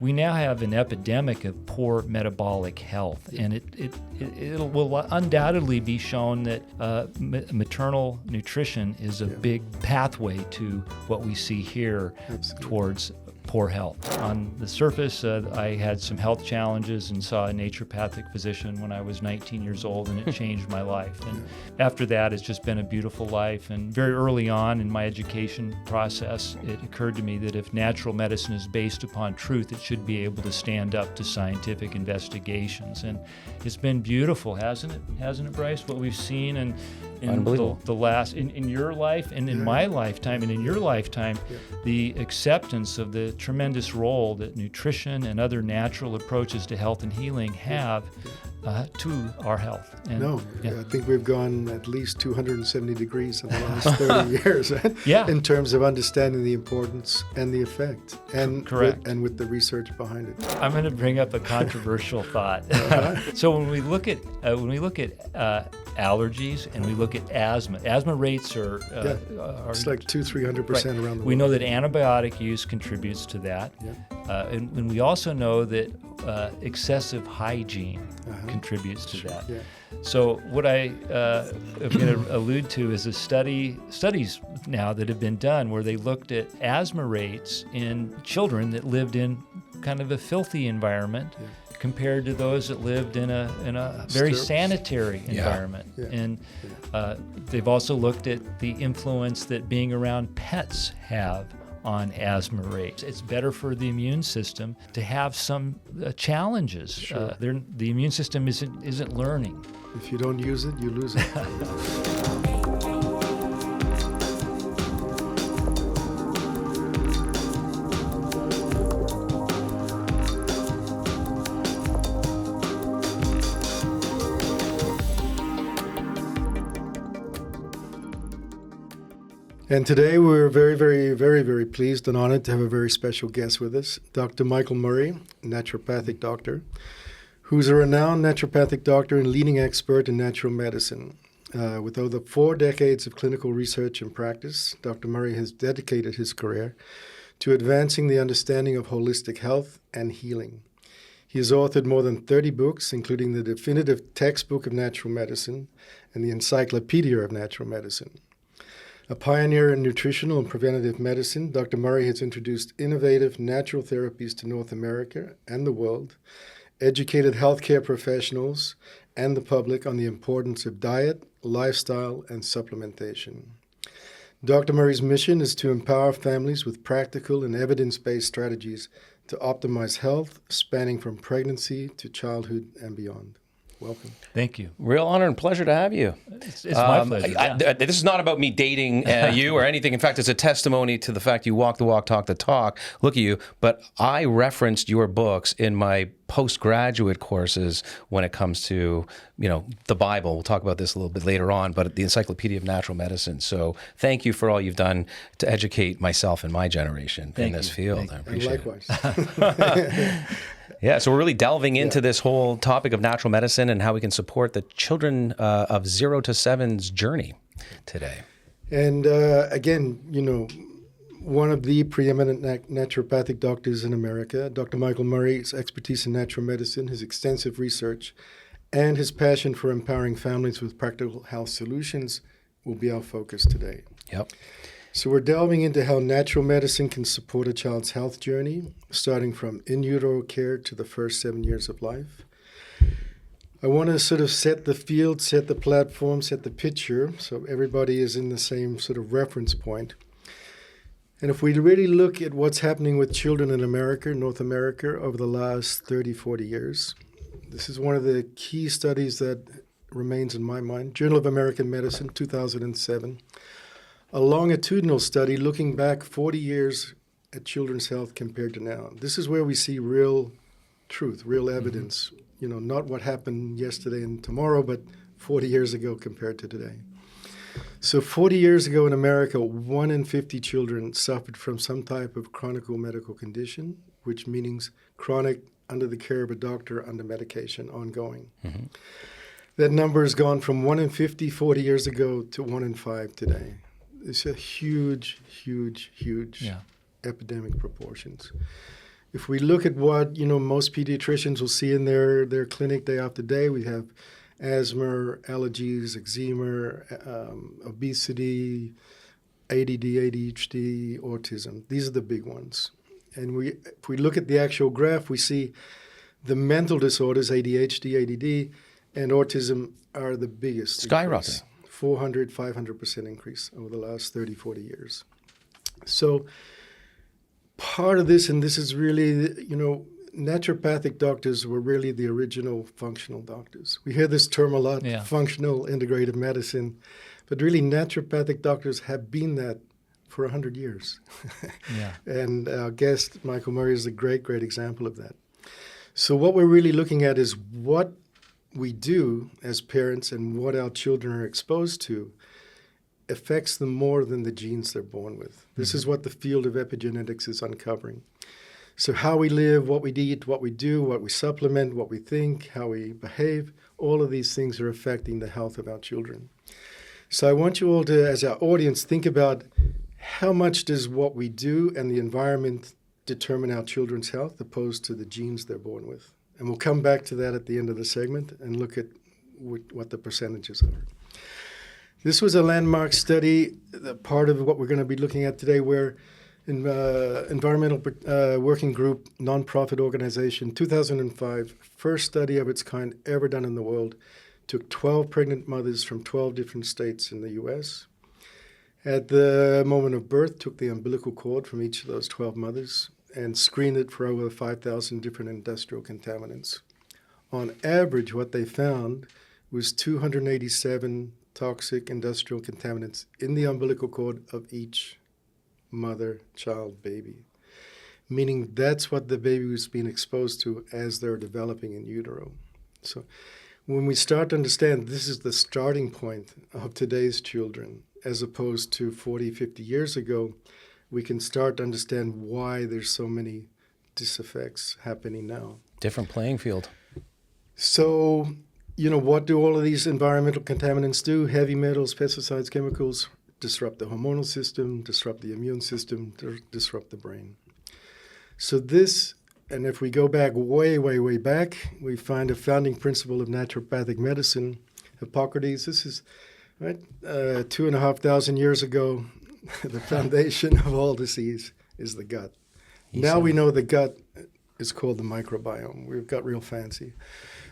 We now have an epidemic of poor metabolic health, and it will undoubtedly be shown that maternal nutrition is a big pathway to what we see here. Absolutely. Towards poor health. On the surface, I had some health challenges and saw a naturopathic physician when I was 19 years old, and it changed my life. And after that, it's just been a beautiful life. And very early on in my education process, it occurred to me that if natural medicine is based upon truth, it should be able to stand up to scientific investigations. And it's been beautiful, hasn't it? Hasn't it, Bryce? What we've seen in the last, in your life and in my lifetime and in your lifetime, the acceptance of the tremendous role that nutrition and other natural approaches to health and healing have to our health. And, I think we've gone at least 270 degrees in the last 30 years, right? In terms of understanding the importance and the effect, and correct, and with the research behind it. I'm going to bring up a controversial thought. So when we look at allergies and we look at asthma rates are it's like 200-300% around the world. We know that antibiotic use contributes to that, and we also know that excessive hygiene contributes to that. So what I am going to allude to is studies now that have been done where they looked at asthma rates in children that lived in kind of a filthy environment compared to those that lived in a very sanitary environment. And they've also looked at the influence that being around pets have on asthma rates. It's better for the immune system to have some challenges. The immune system isn't learning. If you don't use it, you lose it. And today we're very, very, very, very pleased and honored to have a very special guest with us, Dr. Michael Murray, naturopathic doctor, who's a renowned naturopathic doctor and leading expert in natural medicine. With over 4 decades of clinical research and practice, Dr. Murray has dedicated his career to advancing the understanding of holistic health and healing. He has authored more than 30 books, including the definitive textbook of natural medicine and the Encyclopedia of Natural Medicine. A pioneer in nutritional and preventative medicine, Dr. Murray has introduced innovative natural therapies to North America and the world, educated healthcare professionals and the public on the importance of diet, lifestyle, and supplementation. Dr. Murray's mission is to empower families with practical and evidence-based strategies to optimize health, spanning from pregnancy to childhood and beyond. Welcome. Thank you. Real honor and pleasure to have you. It's my pleasure. This is not about me dating you or anything. In fact, it's a testimony to the fact you walk the walk, talk the talk. Look at you. But I referenced your books in my postgraduate courses when it comes to, the Bible. We'll talk about this a little bit later on, but the Encyclopedia of Natural Medicine. So thank you for all you've done to educate myself and my generation in this field. I appreciate it. Yeah, so we're really delving into this whole topic of natural medicine and how we can support the children of 0 to 7's journey today. And again, one of the preeminent naturopathic doctors in America, Dr. Michael Murray's expertise in natural medicine, his extensive research, and his passion for empowering families with practical health solutions will be our focus today. Yep. So we're delving into how natural medicine can support a child's health journey, starting from in utero care to the first 7 years of life. I want to sort of set the field, set the platform, set the picture, so everybody is in the same sort of reference point. And if we really look at what's happening with children in America, North America, over the last 30, 40 years, this is one of the key studies that remains in my mind. Journal of American Medicine, 2007. A longitudinal study looking back 40 years at children's health compared to now. This is where we see real truth, real evidence, not what happened yesterday and tomorrow, but 40 years ago compared to today. So 40 years ago in America, 1 in 50 children suffered from some type of chronic medical condition, which means chronic under the care of a doctor under medication, ongoing. Mm-hmm. That number has gone from 1 in 50 40 years ago to 1 in 5 today. It's a huge epidemic proportions. If we look at what, most pediatricians will see in their clinic day after day, we have asthma, allergies, eczema, obesity, ADD, ADHD, autism. These are the big ones. And if we look at the actual graph, we see the mental disorders, ADHD, ADD, and autism are the biggest. Skyrocketed. 400, 500% increase over the last 30, 40 years. So part of this, and this is really, naturopathic doctors were really the original functional doctors. We hear this term a lot, functional integrative medicine, but really naturopathic doctors have been that for 100 years. And our guest, Michael Murray, is a great, great example of that. So what we're really looking at is what we do as parents and what our children are exposed to affects them more than the genes they're born with. This is what the field of epigenetics is uncovering. So how we live, what we eat, what we do, what we supplement, what we think, how we behave, all of these things are affecting the health of our children. So I want you all to, as our audience, think about how much does what we do and the environment determine our children's health opposed to the genes they're born with. And we'll come back to that at the end of the segment and look at what the percentages are. This was a landmark study, part of what we're going to be looking at today, where Environmental Working Group, nonprofit organization, 2005, first study of its kind ever done in the world, took 12 pregnant mothers from 12 different states in the U.S. At the moment of birth, took the umbilical cord from each of those 12 mothers and screened it for over 5,000 different industrial contaminants. On average, what they found was 287 toxic industrial contaminants in the umbilical cord of each mother, child, baby, meaning that's what the baby was being exposed to as they're developing in utero. So when we start to understand this is the starting point of today's children, as opposed to 40, 50 years ago, we can start to understand why there's so many disaffects happening now. Different playing field. So, what do all of these environmental contaminants do? Heavy metals, pesticides, chemicals disrupt the hormonal system, disrupt the immune system, disrupt the brain. So this, and if we go back way, way, way back, we find a founding principle of naturopathic medicine, Hippocrates. This is 2,500 years ago. The foundation of all disease is the gut. Now we know the gut is called the microbiome. We've got real fancy.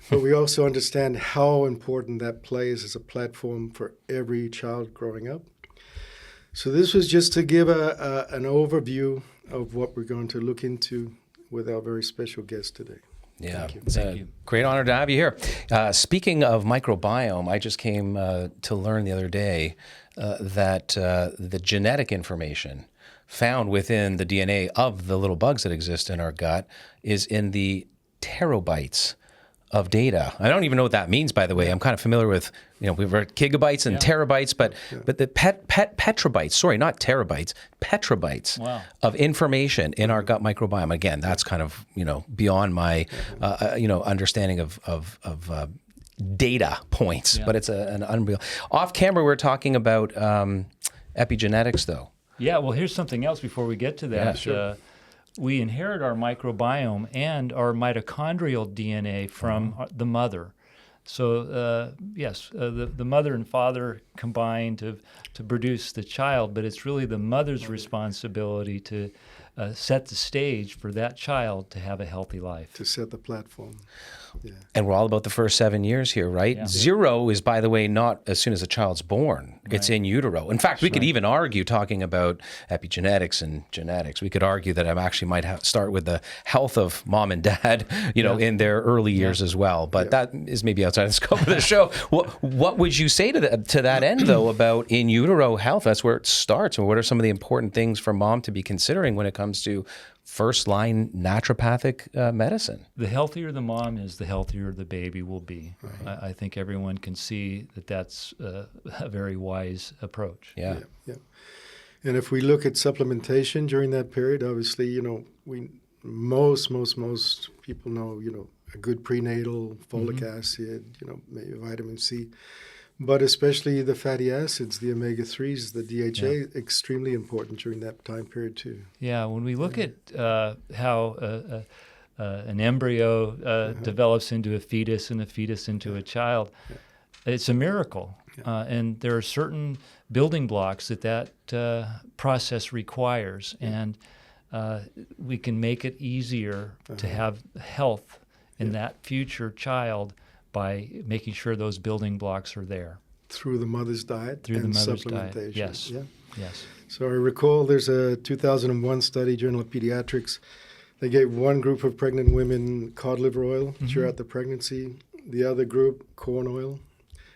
But we also understand how important that plays as a platform for every child growing up. So this was just to give an overview of what we're going to look into with our very special guest today. Yeah, Thank you. Great honor to have you here. Speaking of microbiome, I just came to learn the other day that the genetic information found within the DNA of the little bugs that exist in our gut is in the terabytes of data. I don't even know what that means, by the way. I'm kind of familiar with, we've heard gigabytes and terabytes, but the petabytes, sorry, not terabytes, petabytes of information in our gut microbiome. Again, that's kind of, beyond my, understanding of data points, but it's an unreal. Off camera, we're talking about epigenetics, though. Yeah, well, here's something else before we get to that. Yeah, sure. We inherit our microbiome and our mitochondrial DNA from the mother. So, yes, the mother and father combine to produce the child, but it's really the mother's responsibility to set the stage for that child to have a healthy life. To set the platform. Yeah. And we're all about the first 7 years here, right? Yeah. 0 is, by the way, not as soon as a child's born. Right. It's in utero. In fact, we could even argue, talking about epigenetics and genetics, we could argue that I actually might start with the health of mom and dad, in their early years as well. But that is maybe outside the scope of the show. What would you say to that end, though, about in utero health? That's where it starts. And what are some of the important things for mom to be considering when it comes to first-line naturopathic medicine? The healthier the mom is, the healthier the baby will be. Right. I think everyone can see that that's a very wise approach. Yeah. And if we look at supplementation during that period, obviously, most people know, a good prenatal, folic acid, maybe vitamin C. But especially the fatty acids, the omega-3s, the DHA, extremely important during that time period too. Yeah, when we look at how an embryo develops into a fetus and a fetus into a child, it's a miracle. And there are certain building blocks that process requires. And we can make it easier to have health in that future child by making sure those building blocks are there. Through the mother's diet and supplementation. Yes. Yeah. Yes. So I recall there's a 2001 study, Journal of Pediatrics. They gave one group of pregnant women cod liver oil throughout the pregnancy, the other group corn oil,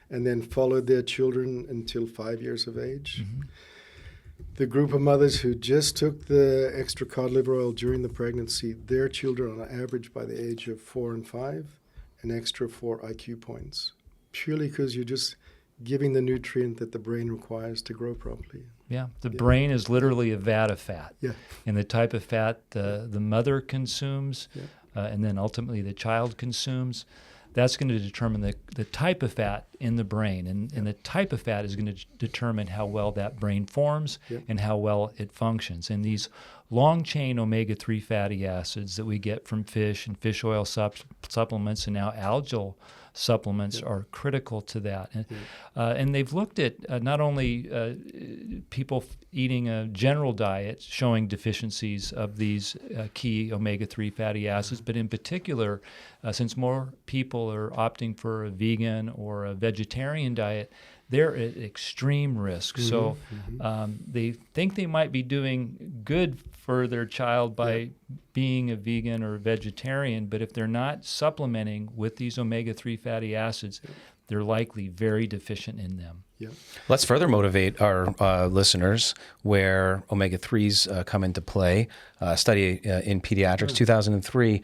and then followed their children until 5 years of age. The group of mothers who just took the extra cod liver oil during the pregnancy, their children on average by the age of 4 and 5, an extra 4 IQ points, purely because you're just giving the nutrient that the brain requires to grow properly. Yeah, the brain is literally a vat of fat. Yeah. And the type of fat the mother consumes and then ultimately the child consumes, that's going to determine the type of fat in the brain. And the type of fat is going to determine how well that brain forms and how well it functions. And these long-chain omega-3 fatty acids that we get from fish and fish oil supplements and now algal supplements are critical to that. And they've looked at not only people eating a general diet showing deficiencies of these key omega-3 fatty acids, but in particular, since more people are opting for a vegan or a vegetarian diet, they're at extreme risk. So they think they might be doing good for their child by being a vegan or a vegetarian, but if they're not supplementing with these omega-3 fatty acids, they're likely very deficient in them. Let's further motivate our listeners where omega-3s come into play. A study in Pediatrics, 2003,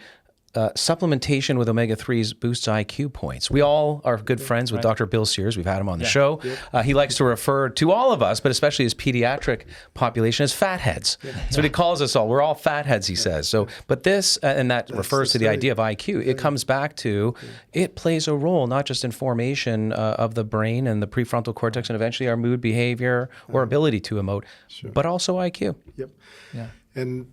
supplementation with omega-3s boosts IQ points. We all are good friends with Dr. Bill Sears. We've had him on the show. He likes to refer to all of us, but especially his pediatric population, as fatheads. That's what he calls us all. We're all fatheads, he says. So, but this, and that refers to the idea of IQ, it comes back to, it plays a role not just in formation of the brain and the prefrontal cortex and eventually our mood, behavior, or ability to emote, but also IQ. And,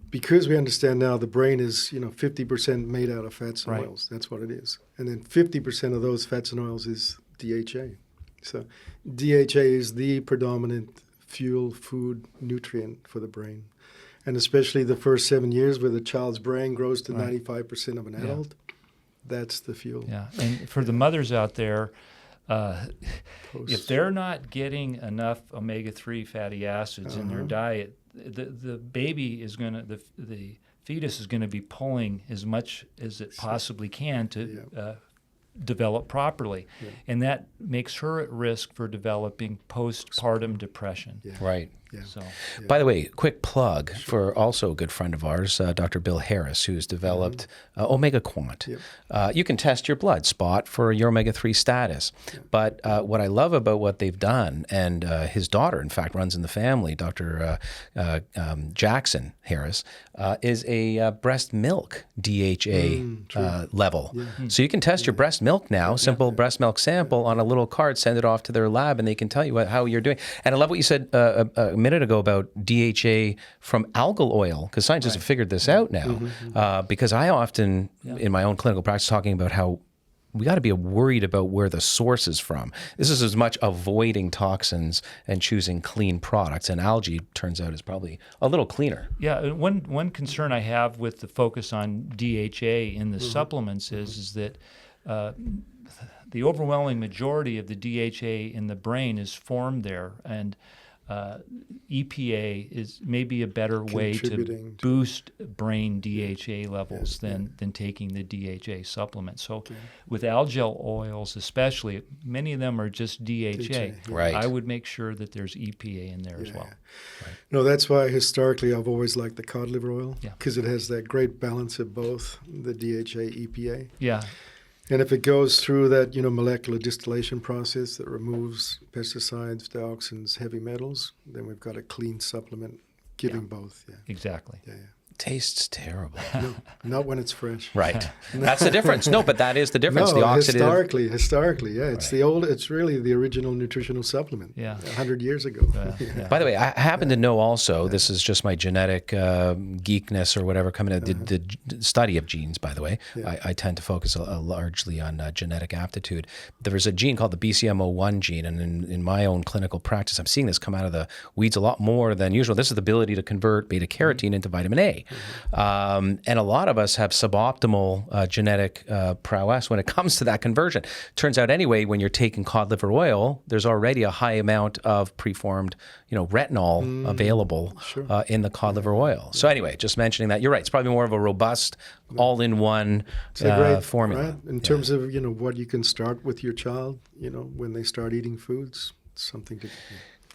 because we understand now the brain is, 50% made out of fats and oils. That's what it is. And then 50% of those fats and oils is DHA. So DHA is the predominant fuel, food, nutrient for the brain. And especially the first 7 years where the child's brain grows to 95% of an adult, that's the fuel. Yeah, and for the mothers out there, if they're not getting enough omega-3 fatty acids in their diet, the baby is going to, the fetus is going to be pulling as much as it possibly can to develop properly. And that makes her at risk for developing postpartum depression. Right. So, by the way, quick plug for also a good friend of ours, Dr. Bill Harris, who's developed Omega Quant. You can test your blood spot for your omega-3 status. But what I love about what they've done, and his daughter, in fact, runs in the family, Dr. Jackson Harris, is a breast milk DHA level. So you can test your breast milk now, simple breast milk sample on a little card, send it off to their lab, and they can tell you how you're doing. And I love what you said a minute ago about DHA from algal oil, because scientists have figured this out now. Because I often, in my own clinical practice, talking about how we got to be worried about where the source is from. This is as much avoiding toxins and choosing clean products. And algae, turns out, is probably a little cleaner. Yeah, one concern I have with the focus on DHA in the supplements is that the overwhelming majority of the DHA in the brain is formed there, and EPA is maybe a better way to boost brain DHA levels than taking the DHA supplement. So with algal oils especially, many of them are just DHA. Right. I would make sure that there's EPA in there as well. No, that's why historically I've always liked the cod liver oil, because it has that great balance of both the DHA, EPA. Yeah. And if it goes through that, molecular distillation process that removes pesticides, dioxins, heavy metals, then we've got a clean supplement giving both. Exactly. tastes terrible. No, not when it's fresh. Right. That's the difference. No, but that is the difference. No, the oxidative. historically, yeah. It's it's really the original nutritional supplement. Yeah. 100 years ago. Yeah. By the way, I happen to know also, this is just my genetic geekness or whatever coming out, the study of genes, by the way. Yeah. I tend to focus largely on genetic aptitude. There's a gene called the BCMO1 gene, and in my own clinical practice, I'm seeing this come out of the weeds a lot more than usual. This is the ability to convert beta carotene into vitamin A. And a lot of us have suboptimal genetic prowess when it comes to that conversion. Turns out anyway, when you're taking cod liver oil, there's already a high amount of preformed, retinol available in the cod liver oil. So anyway, just mentioning that, you're right. It's probably more of a robust, all-in-one formula. Right? In terms of, what you can start with your child, when they start eating foods, it's something to...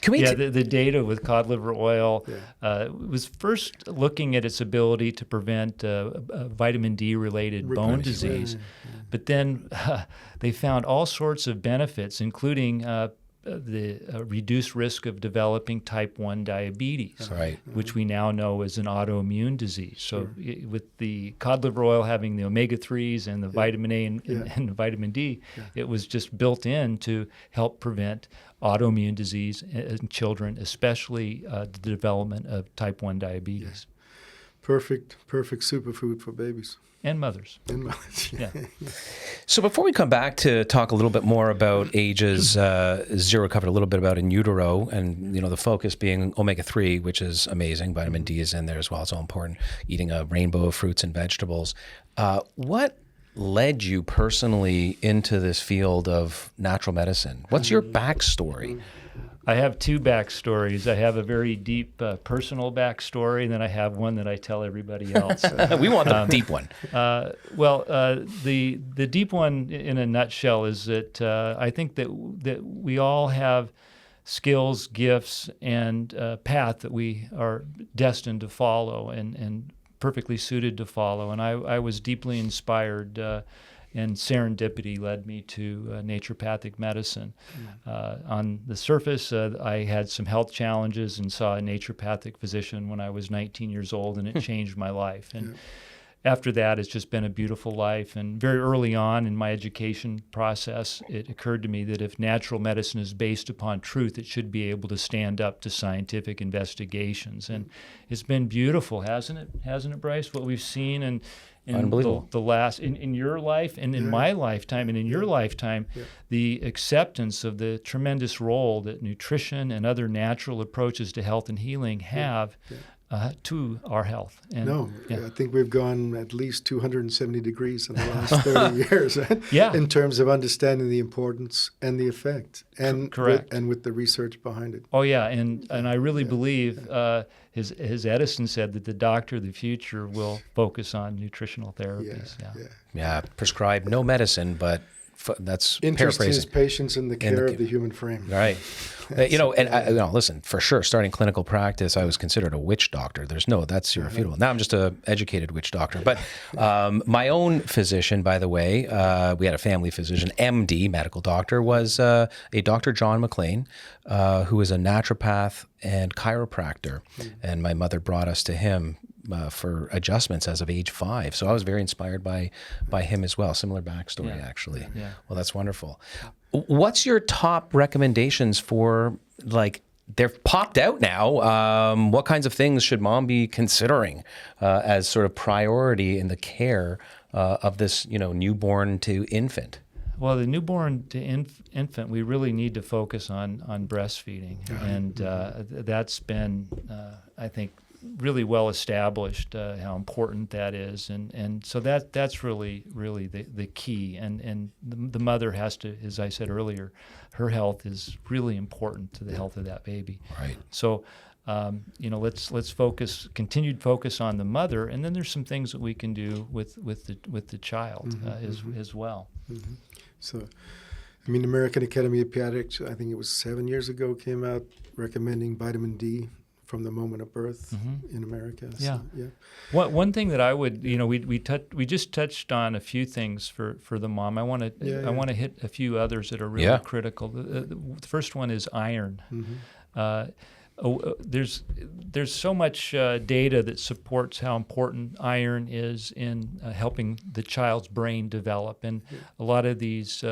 The data with cod liver oil was first looking at its ability to prevent vitamin D-related bone disease, but then they found all sorts of benefits, including the reduced risk of developing type 1 diabetes, which we now know is an autoimmune disease. So with the cod liver oil having the omega-3s and the vitamin A and the vitamin D, it was just built in to help prevent autoimmune disease in children, especially the development of type 1 diabetes. Perfect superfood for babies. And mothers. Yeah. So before we come back to talk a little bit more about ages, Zero covered a little bit about in utero, and the focus being omega-3, which is amazing. Vitamin D is in there as well. It's all important. Eating a rainbow of fruits and vegetables. What led you personally into this field of natural medicine? What's your backstory? I have two backstories. I have a very deep personal backstory, and then I have one that I tell everybody else. We want the deep one. The deep one, in a nutshell, is that I think that we all have skills, gifts, and path that we are destined to follow and perfectly suited to follow. And I was deeply inspired. And serendipity led me to naturopathic medicine. On the surface, I had some health challenges and saw a naturopathic physician when I was 19 years old, and it changed my life. And after that, it's just been a beautiful life. And very early on in my education process, it occurred to me that if natural medicine is based upon truth, it should be able to stand up to scientific investigations. And it's been beautiful, hasn't it, Bryce? What we've seen in the last in your life and in my lifetime and in your lifetime, the acceptance of the tremendous role that nutrition and other natural approaches to health and healing have to our health. And, I think we've gone at least 270 degrees in the last 30 years in terms of understanding the importance and the effect, and correct, and with the research behind it. Oh yeah, and I really believe his Edison said that the doctor of the future will focus on nutritional therapies. Prescribe no medicine, but that's interest paraphrasing. His patients in the care of the human frame. Right. Listen, for sure, starting clinical practice, I was considered a witch doctor. That's irrefutable. Now I'm just a educated witch doctor. But my own physician, by the way, we had a family physician, MD, medical doctor, was a Dr. John McLean, who was a naturopath and chiropractor. And my mother brought us to him for adjustments as of age 5. So I was very inspired by him as well. Similar backstory, actually. Yeah. Well, that's wonderful. What's your top recommendations for, they've popped out now. What kinds of things should mom be considering as sort of priority in the care of this, newborn to infant? Well, the newborn to infant, we really need to focus on breastfeeding. And that's been, I think, really well established how important that is, and so that's really the key, and the mother has to, as I said earlier, her health is really important to the health of that baby. Right. So let's continued focus on the mother, and then there's some things that we can do with the child as well. Mm-hmm. So, the American Academy of Pediatrics, I think it was 7 years ago, came out recommending vitamin D from the moment of birth in America. So, One thing that I would, we just touched on a few things for the mom. I want to hit a few others that are really critical. The first one is iron. there's so much data that supports how important iron is in helping the child's brain develop, and a lot of these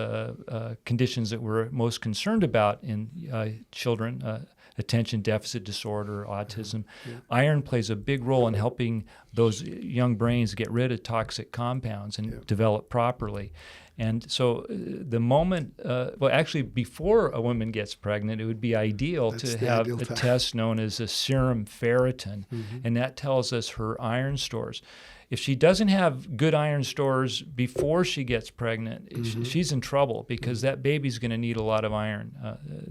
conditions that we're most concerned about in children, attention deficit disorder, autism, iron plays a big role in helping those young brains get rid of toxic compounds and develop properly. And so the moment, well, actually, before a woman gets pregnant, it would be ideal to have a test known as a serum ferritin, and that tells us her iron stores. If she doesn't have good iron stores before she gets pregnant, she's in trouble, because that baby's going to need a lot of iron.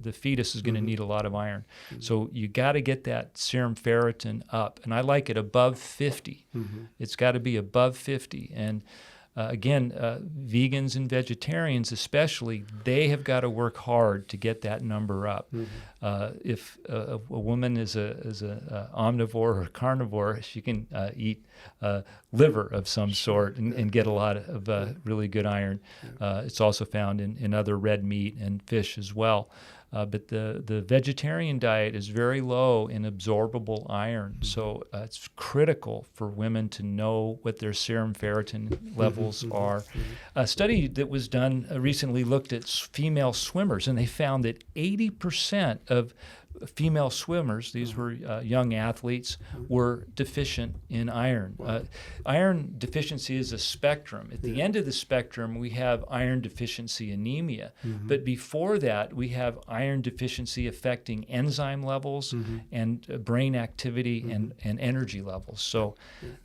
The fetus is going to need a lot of iron. So you got to get that serum ferritin up, and I like it above 50. It's got to be above 50. And again, vegans and vegetarians especially, they have got to work hard to get that number up. If a woman is a omnivore or carnivore, she can eat liver of some sort and get a lot of really good iron. It's also found in other red meat and fish as well. But the vegetarian diet is very low in absorbable iron, so it's critical for women to know what their serum ferritin levels are. A study that was done recently looked at female swimmers, and they found that 80% of female swimmers, these were young athletes, were deficient in iron. Iron deficiency is a spectrum. At the end of the spectrum, we have iron deficiency anemia. But before that, we have iron deficiency affecting enzyme levels and brain activity and energy levels. So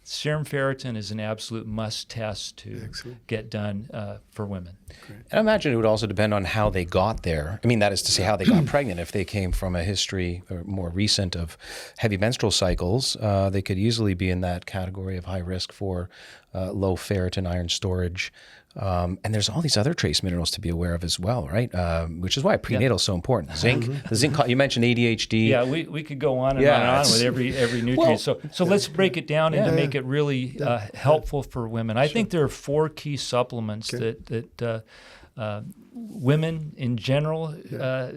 serum ferritin is an absolute must test to get done for women. And I imagine it would also depend on how they got there. I mean, that is to say, how they got pregnant. If they came from a history or more recent of heavy menstrual cycles, they could easily be in that category of high risk for low ferritin iron storage. And there's all these other trace minerals to be aware of as well, right? Which is why prenatal is so important. Zinc, the zinc. You mentioned ADHD. Yeah, we could go on and on with every nutrient. Well, so let's break it down and to make it really helpful for women. I think there are 4 key supplements that women in general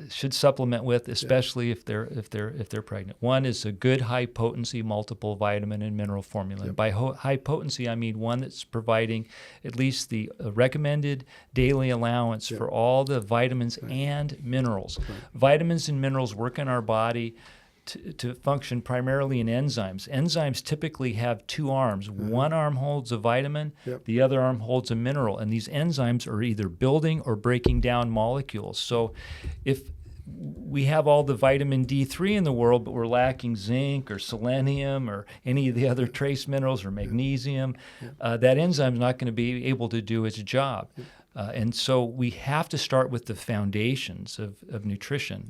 should supplement with, especially if they're pregnant. One is a good high potency multiple vitamin and mineral formula. By high potency, I mean one that's providing at least the recommended daily allowance for all the vitamins and minerals. Vitamins and minerals work in our body to function primarily in enzymes. Enzymes typically have 2 arms. One arm holds a vitamin, the other arm holds a mineral, and these enzymes are either building or breaking down molecules. So if we have all the vitamin D3 in the world, but we're lacking zinc or selenium or any of the other trace minerals or magnesium, that enzyme's not going to be able to do its job. And so we have to start with the foundations of nutrition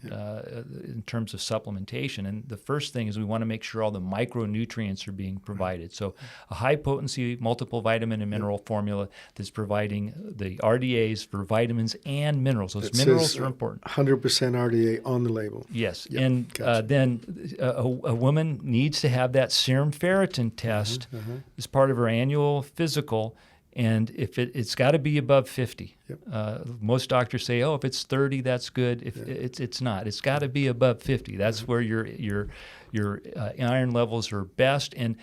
in terms of supplementation. And the first thing is we want to make sure all the micronutrients are being provided. So a high-potency multiple vitamin and mineral formula that's providing the RDAs for vitamins and minerals. Those minerals are important. 100% RDA on the label. Yes. And then a woman needs to have that serum ferritin test as part of her annual physical. And if it's got to be above 50. Most doctors say, if it's 30, that's good. If it's not, it's got to be above 50. That's where your iron levels are best. And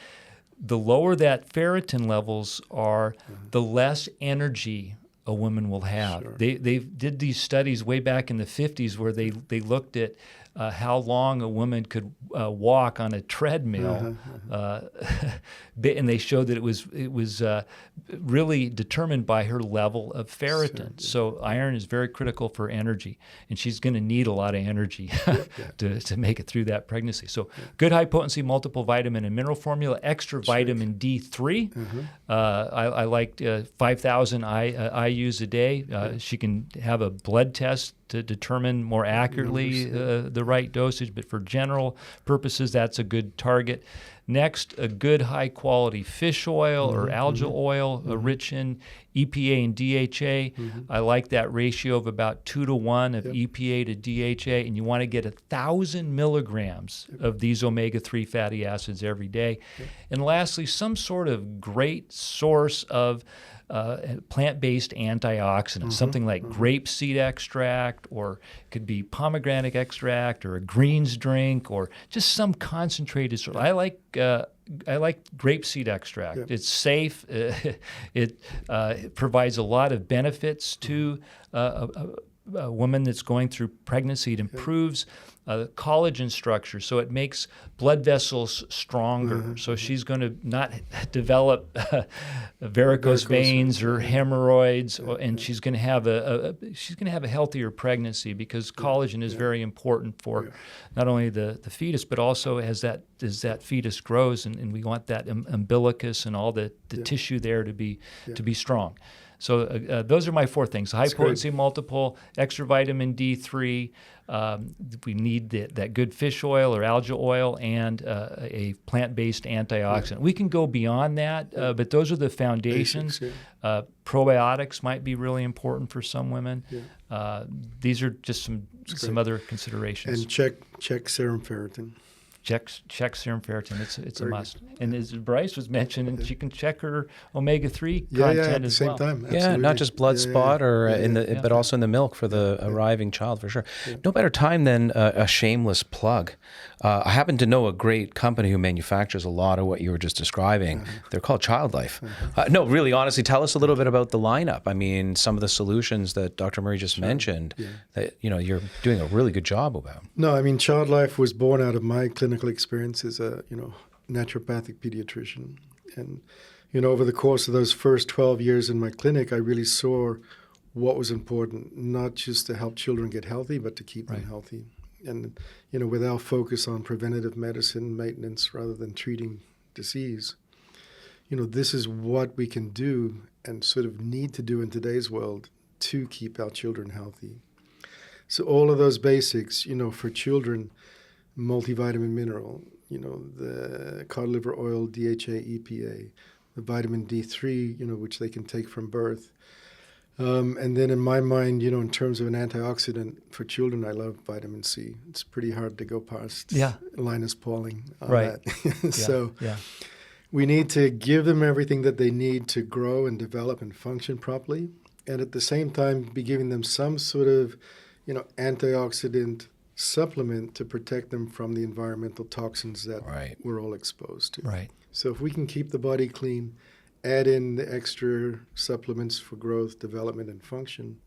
the lower that ferritin levels are, the less energy a woman will have. They did these studies way back in the 50s where they looked at how long a woman could walk on a treadmill, and they showed that it was really determined by her level of ferritin. So iron is very critical for energy, and she's going to need a lot of energy to make it through that pregnancy. So good high potency multiple vitamin and mineral formula, extra vitamin D3. I like 5,000 IUs a day. She can have a blood test to determine more accurately the right dosage, but for general purposes, that's a good target. Next, a good high-quality fish oil or algal oil rich in EPA and DHA. I like that ratio of about 2-to-1 of EPA to DHA, and you want to get 1,000 milligrams of these omega-3 fatty acids every day. And lastly, some sort of great source of plant-based antioxidants, something like grape seed extract, or it could be pomegranate extract, or a greens drink, or just some concentrated sort. I like grapeseed extract. Yeah. It's safe. It provides a lot of benefits to a woman that's going through pregnancy. It improves collagen structure, so it makes blood vessels stronger. So she's going to not develop varicose veins or hemorrhoids, and she's going to have a healthier pregnancy, because collagen is very important for not only the fetus, but also as that fetus grows, and we want that umbilicus and all the tissue there to be strong. So those are my 4 things: high potency multiple, extra vitamin D3. We need that good fish oil or algae oil, and a plant-based antioxidant. We can go beyond that, but those are the foundations. Basics, probiotics might be really important for some women. These are just some other considerations. And check serum ferritin. Check serum ferritin. It's a must. And as Bryce was mentioning, she can check her omega-3 content as well. At the same time. Yeah, not just blood spot or but also in the milk for the arriving child, for sure. No better time than a shameless plug. I happen to know a great company who manufactures a lot of what you were just describing. They're called Child Life. No, really, honestly, tell us a little bit about the lineup. I mean, some of the solutions that Dr. Murray just mentioned that you're doing a really good job about. No, I mean, Child Life was born out of my clinical experience as a naturopathic pediatrician, and over the course of those first 12 years in my clinic, I really saw what was important, not just to help children get healthy, but to keep them healthy. And with our focus on preventative medicine maintenance rather than treating disease, this is what we can do and sort of need to do in today's world to keep our children healthy. So all of those basics, for children, multivitamin mineral, the cod liver oil, DHA, EPA, the vitamin D3, which they can take from birth. And then in my mind, in terms of an antioxidant for children, I love vitamin C. It's pretty hard to go past Linus Pauling on that. So we need to give them everything that they need to grow and develop and function properly, and at the same time be giving them some sort of, antioxidant supplement to protect them from the environmental toxins that we're all exposed to. Right. So if we can keep the body clean, add in the extra supplements for growth, development, and function,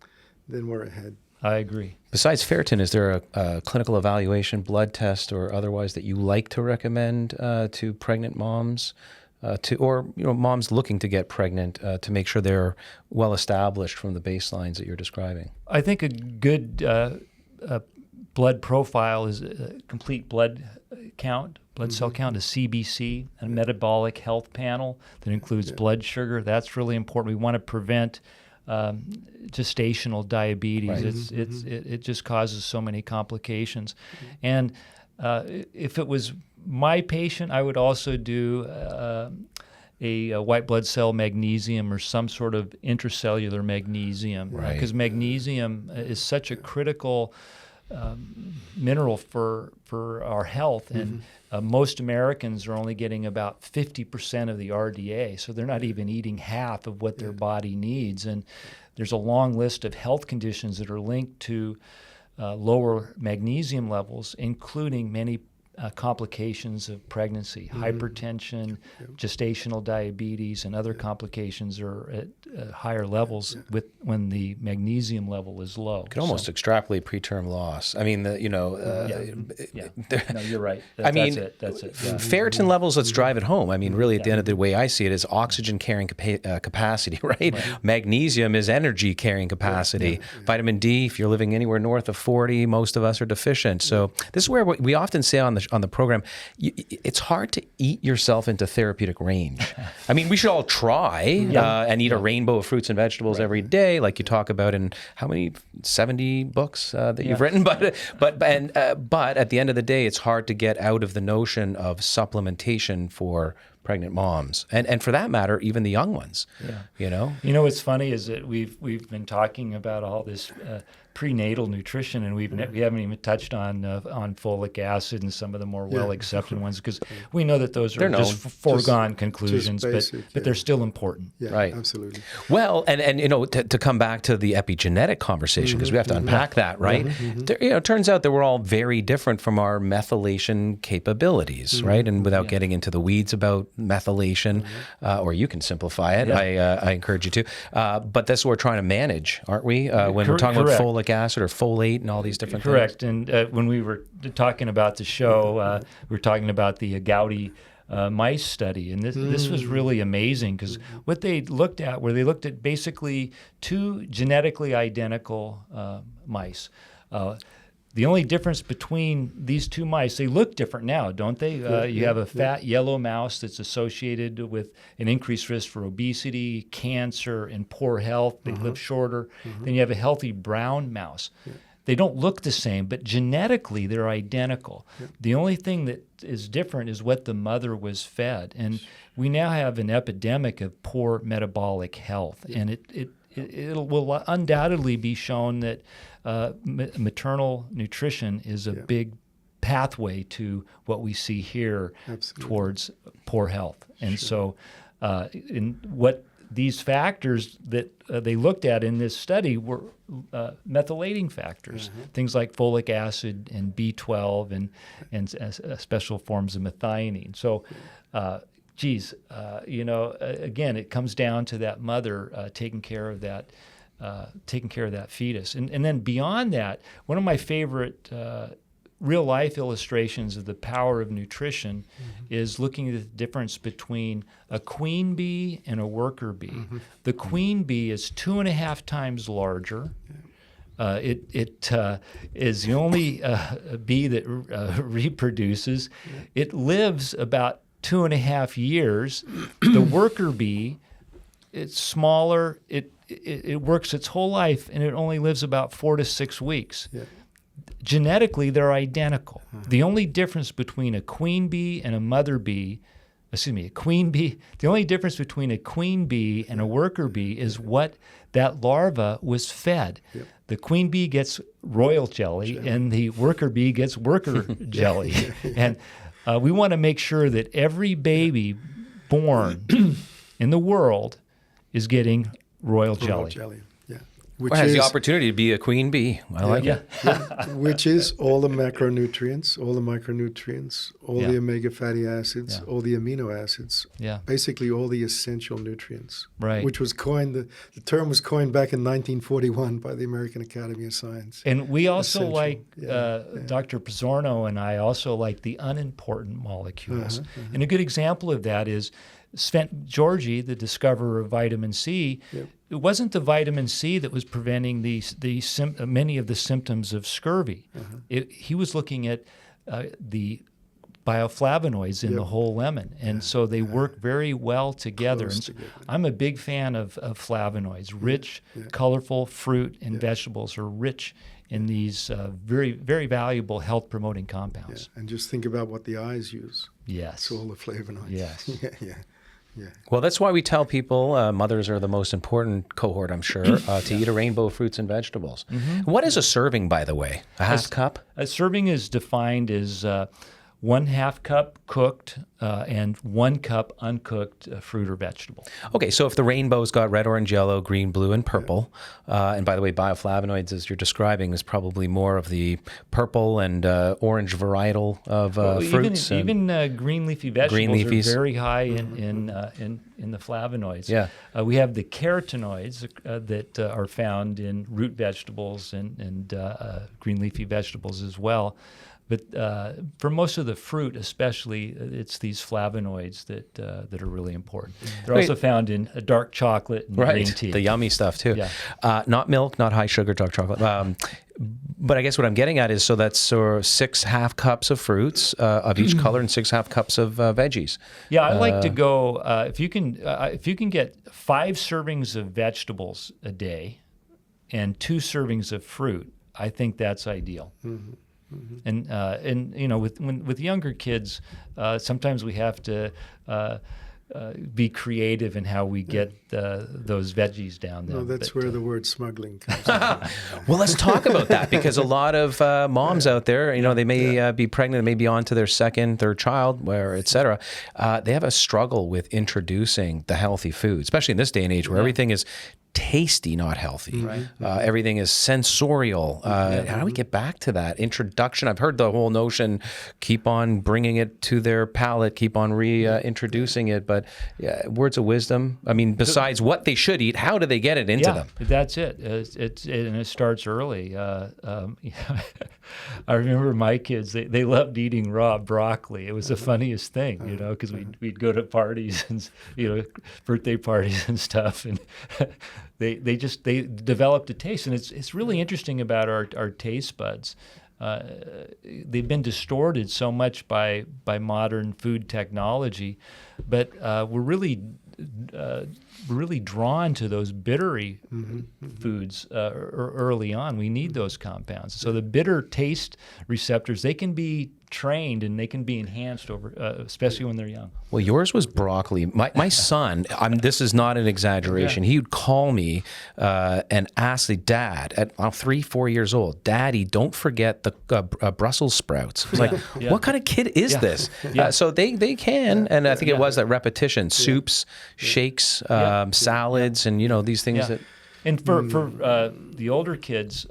then we're ahead. I agree. Besides ferritin, is there a clinical evaluation, blood test, or otherwise that you like to recommend to pregnant moms, or moms looking to get pregnant, to make sure they're well established from the baselines that you're describing? I think a good blood profile is a complete blood count. Blood cell count, a CBC, a metabolic health panel that includes blood sugar. That's really important. We want to prevent gestational diabetes. It just causes so many complications. And if it was my patient, I would also do a white blood cell magnesium or some sort of intracellular magnesium, because magnesium is such a critical mineral for our health, and most Americans are only getting about 50% of the RDA, so they're not even eating half of what their body needs. And there's a long list of health conditions that are linked to lower magnesium levels, including many complications of pregnancy, hypertension, gestational diabetes, and other complications are at higher levels when the magnesium level is low. You can almost extrapolate preterm loss. I mean, No, you're right. That's it. Yeah. Ferritin levels, let's drive it home. I mean, really, at the end of the way I see it is oxygen carrying capacity, right? Magnesium is energy carrying capacity. Vitamin D, if you're living anywhere north of 40, most of us are deficient. So this is where we often say on the program, it's hard to eat yourself into therapeutic range. I mean, we should all try and eat a rainbow of fruits and vegetables every day, like you talk about in how many 70 books that you've written. But at the end of the day, it's hard to get out of the notion of supplementation for pregnant moms, and for that matter, even the young ones. Yeah. What's funny is that we've been talking about all this prenatal nutrition, and we haven't even touched on folic acid and some of the more well accepted ones, because we know that those are just foregone conclusions, but they're still important. Yeah, right. Absolutely. Well, and to come back to the epigenetic conversation, because we have to unpack that, right? It turns out that we're all very different from our methylation capabilities, right? And without getting into the weeds about methylation, or you can simplify it, I encourage you to. But that's what we're trying to manage, aren't we? When we're talking about folic acid or folate and all these different things. Correct. And when we were talking about the show, we were talking about the agouti mice study, and this was really amazing, because what they looked at basically two genetically identical mice. The only difference between these two mice, they look different now, don't they? You have a fat yellow mouse that's associated with an increased risk for obesity, cancer, and poor health. They live shorter. Then you have a healthy brown mouse. They don't look the same, but genetically they're identical. The only thing that is different is what the mother was fed. And we now have an epidemic of poor metabolic health. And it will undoubtedly be shown that maternal nutrition is a big pathway to what we see here towards poor health. And so in what these factors that they looked at in this study were methylating factors, things like folic acid and B12 and special forms of methionine. So again, it comes down to that mother taking care of that fetus. And then beyond that, one of my favorite real-life illustrations of the power of nutrition is looking at the difference between a queen bee and a worker bee. The queen bee is 2.5 times larger. It is the only bee that reproduces. It lives about 2.5 years. The worker bee, it's smaller. It works its whole life, and it only lives about 4 to 6 weeks. Genetically, they're identical. The only difference between a queen bee and a mother bee, the only difference between a queen bee and a worker bee is what that larva was fed. The queen bee gets royal jelly, and the worker bee gets worker jelly. And we want to make sure that every baby born in the world is getting royal jelly. Which has the opportunity to be a queen bee. I like it. Which is all the macronutrients, all the micronutrients, all the omega fatty acids, all the amino acids, basically all the essential nutrients. Right. Which was coined, the term was coined back in 1941 by the American Academy of Science. And we also Dr. Pizzorno and I also like the unimportant molecules. And a good example of that is Svent Georgi, the discoverer of vitamin C. It wasn't the vitamin C that was preventing many of the symptoms of scurvy. He was looking at the bioflavonoids in the whole lemon, and so they work very well together. I'm a big fan of flavonoids. Rich, colorful fruit and vegetables are rich in these very, very valuable health-promoting compounds. And just think about what the eyes use. Yes. It's all the flavonoids. Yes. Yeah. Well, that's why we tell people mothers are the most important cohort, I'm sure, to eat a rainbow of fruits and vegetables. What is a serving, by the way? A half cup? A serving is defined as 1/2 cup cooked and 1 cup uncooked fruit or vegetable. Okay, so if the rainbow's got red, orange, yellow, green, blue, and purple, and by the way, bioflavonoids, as you're describing, is probably more of the purple and orange varietal of fruits. Even green leafy vegetables are very high in the flavonoids. We have the carotenoids that are found in root vegetables and green leafy vegetables as well. But for most of the fruit, especially, it's these flavonoids that are really important. They're also found in dark chocolate and green tea. The yummy stuff too. Not milk, not high sugar dark chocolate. But I guess what I'm getting at is, so that's 6 half cups of fruits of each color and 6 half cups of veggies. Yeah, I like to go if you can get 5 servings of vegetables a day and 2 servings of fruit. I think that's ideal. And you know, with younger kids, sometimes we have to be creative in how we get those veggies down there. No, that's where the word smuggling comes Well, let's talk about that, because a lot of moms out there, you know, they may be pregnant, they may be on to their second, third child, et cetera. They have a struggle with introducing the healthy food, especially in this day and age where everything is tasty, not healthy. Right. Everything is sensorial. How do we get back to that introduction? I've heard the whole notion, keep on bringing it to their palate, keep on reintroducing it. But words of wisdom, I mean, besides what they should eat, how do they get it into them? That's it. And it starts early. I remember my kids, they loved eating raw broccoli. It was the funniest thing, you know, because we'd go to parties and, you know, birthday parties and stuff, and they developed a taste. And it's really interesting about our taste buds. They've been distorted so much by modern food technology, but we're really drawn to those bittery foods early on. We need those compounds. So the bitter taste receptors, they can be trained and they can be enhanced over, especially when they're young. Well, yours was broccoli. My son, this is not an exaggeration. He would call me and ask the dad at 3-4 years old, "Daddy, don't forget the Brussels sprouts." I was like, "What kind of kid is this?" So they can, and I think it was that repetition: soups, shakes, salads, and you know these things that. And for the older kids,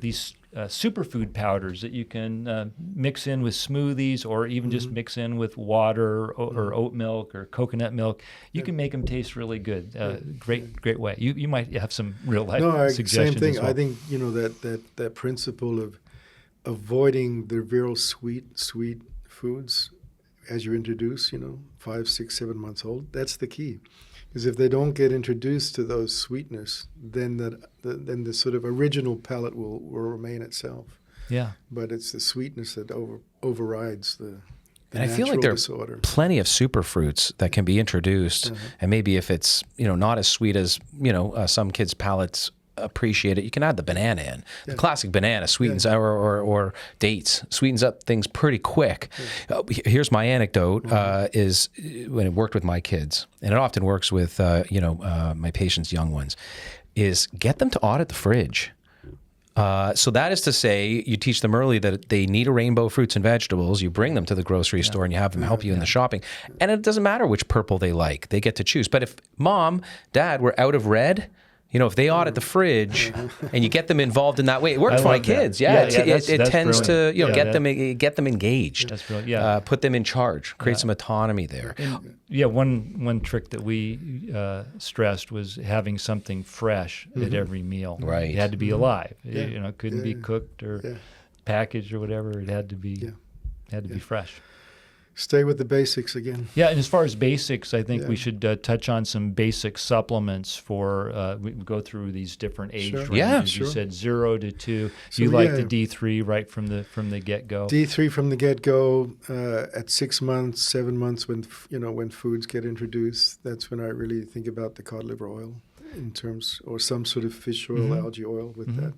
these superfood powders that you can mix in with smoothies, or even just mix in with water or oat milk or coconut milk, you can make them taste really good. Great way. You might have some real life suggestions. Same thing. As well. I think, you know, that principle of avoiding the real sweet foods as you introduce, you know, 5, 6, 7 months old. That's the key. Because if they don't get introduced to those sweetness, then the sort of original palate will remain itself. Yeah. But it's the sweetness that overrides the And I feel like there are plenty of superfruits that can be introduced, and maybe if it's, you know, not as sweet as, you know, some kids' palates appreciate it, you can add the banana in. The classic banana sweetens or dates sweetens up things pretty quick. Here's my anecdote: is when it worked with my kids, and it often works with my patients' young ones, is get them to audit the fridge. So that is to say, you teach them early that they need a rainbow of fruits and vegetables. You bring them to the grocery store and you have them help you in the shopping. And it doesn't matter which purple they like. They get to choose. But if mom, dad were out of red, you know, if they audit the fridge and you get them involved in that way, it works for my kids. It tends to, you know, get them engaged. That's brilliant. Put them in charge. Create some autonomy there. And, one trick that we stressed was having something fresh at every meal. Right. It had to be alive. You know, it couldn't be cooked or packaged or whatever. It had to be be fresh. Stay with the basics again. Yeah, and as far as basics, I think we should touch on some basic supplements for, we go through these different age ranges. Yeah, You said 0 to 2. So you like the D3 right from the get-go? D3 from the get-go. At 6 months, 7 months, when foods get introduced, that's when I really think about the cod liver oil or some sort of fish oil, algae oil with that.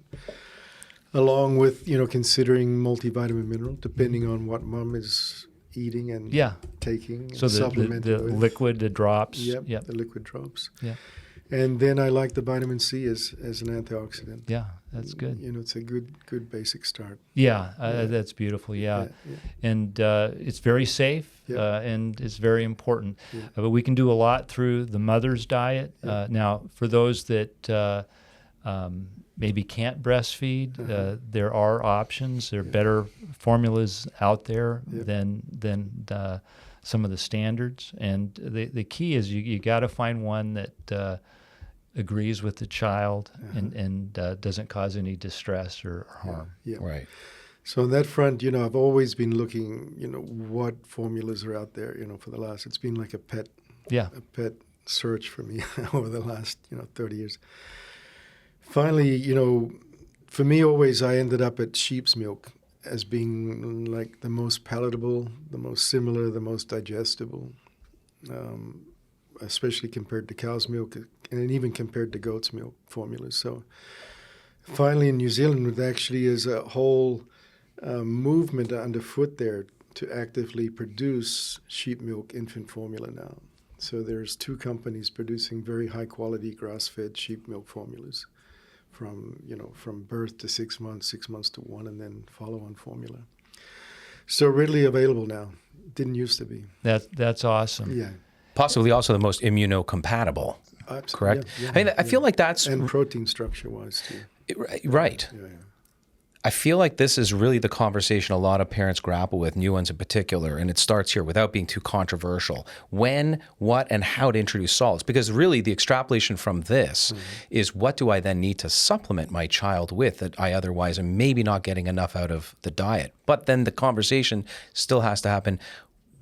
Along with, considering multivitamin mineral, depending on what mom is eating and taking. So the liquid, the drops. Yep, the liquid drops. Yeah. And then I like the vitamin C as an antioxidant. Yeah, that's good. It's a good basic start. That's beautiful. And it's very safe and it's very important. But we can do a lot through the mother's diet. Now, for those that maybe can't breastfeed, there are options. There are better formulas out there than some of the standards. And the key is you got to find one that agrees with the child and doesn't cause any distress or harm. Right. So on that front, I've always been looking, what formulas are out there, for the last, it's been like a pet search for me over the last, 30 years. Finally, for me always I ended up at sheep's milk as being like the most palatable, the most similar, the most digestible, especially compared to cow's milk and even compared to goat's milk formulas. So finally in New Zealand, it actually is a whole movement underfoot there to actively produce sheep milk infant formula now. So there's 2 companies producing very high quality grass-fed sheep milk formulas from birth to 6 months, 6 months to 1, and then follow-on formula. So readily available now. Didn't used to be. That's awesome. Yeah. Possibly also the most immunocompatible, correct? Yeah, I mean, I feel like that's... And protein structure-wise, too. Right. Yeah. I feel like this is really the conversation a lot of parents grapple with, new ones in particular, and it starts here without being too controversial. When, what, and how to introduce solids. Because really the extrapolation from this is, what do I then need to supplement my child with that I otherwise am maybe not getting enough out of the diet? But then the conversation still has to happen,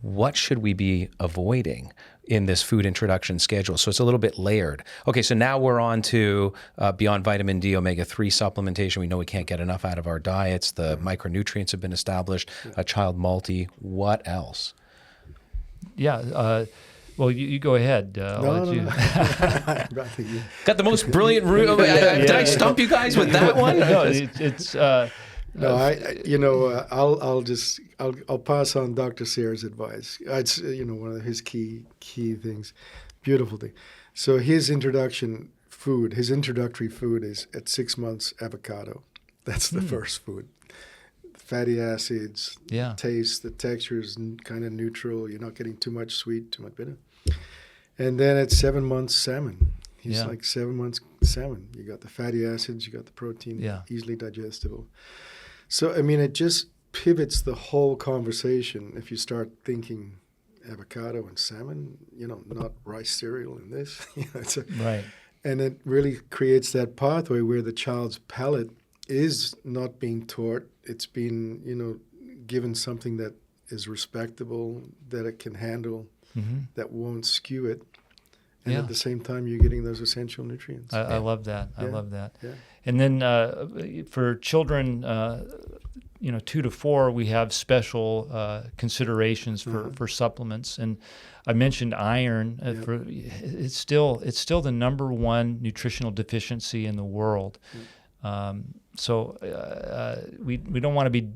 what should we be avoiding in this food introduction schedule? So it's a little bit layered. Okay, so now we're on to beyond vitamin D, omega-3 supplementation. We know we can't get enough out of our diets. The micronutrients have been established. A child multi. What else? Yeah. Well, you go ahead. I'll let you. Got the most brilliant room. Did I stump you guys with that one? No, it's. No, I'll pass on Dr. Sayre's advice. It's one of his key things. Beautiful thing. So his introductory food is at 6 months avocado. That's the first food. Fatty acids, taste, the texture is kind of neutral. You're not getting too much sweet, too much bitter. And then at 7 months, salmon. He's like 7 months salmon. You got the fatty acids, you got the protein, easily digestible. So, I mean, it just pivots the whole conversation if you start thinking avocado and salmon, not rice cereal and this. Right. And it really creates that pathway where the child's palate is not being taught. It's being, given something that is respectable, that it can handle, that won't skew it. And at the same time, you're getting those essential nutrients. I love that. I love that. Yeah. And then for children, 2 to 4, we have special considerations for supplements. And I mentioned iron. It's still the number 1 nutritional deficiency in the world. So we don't want to be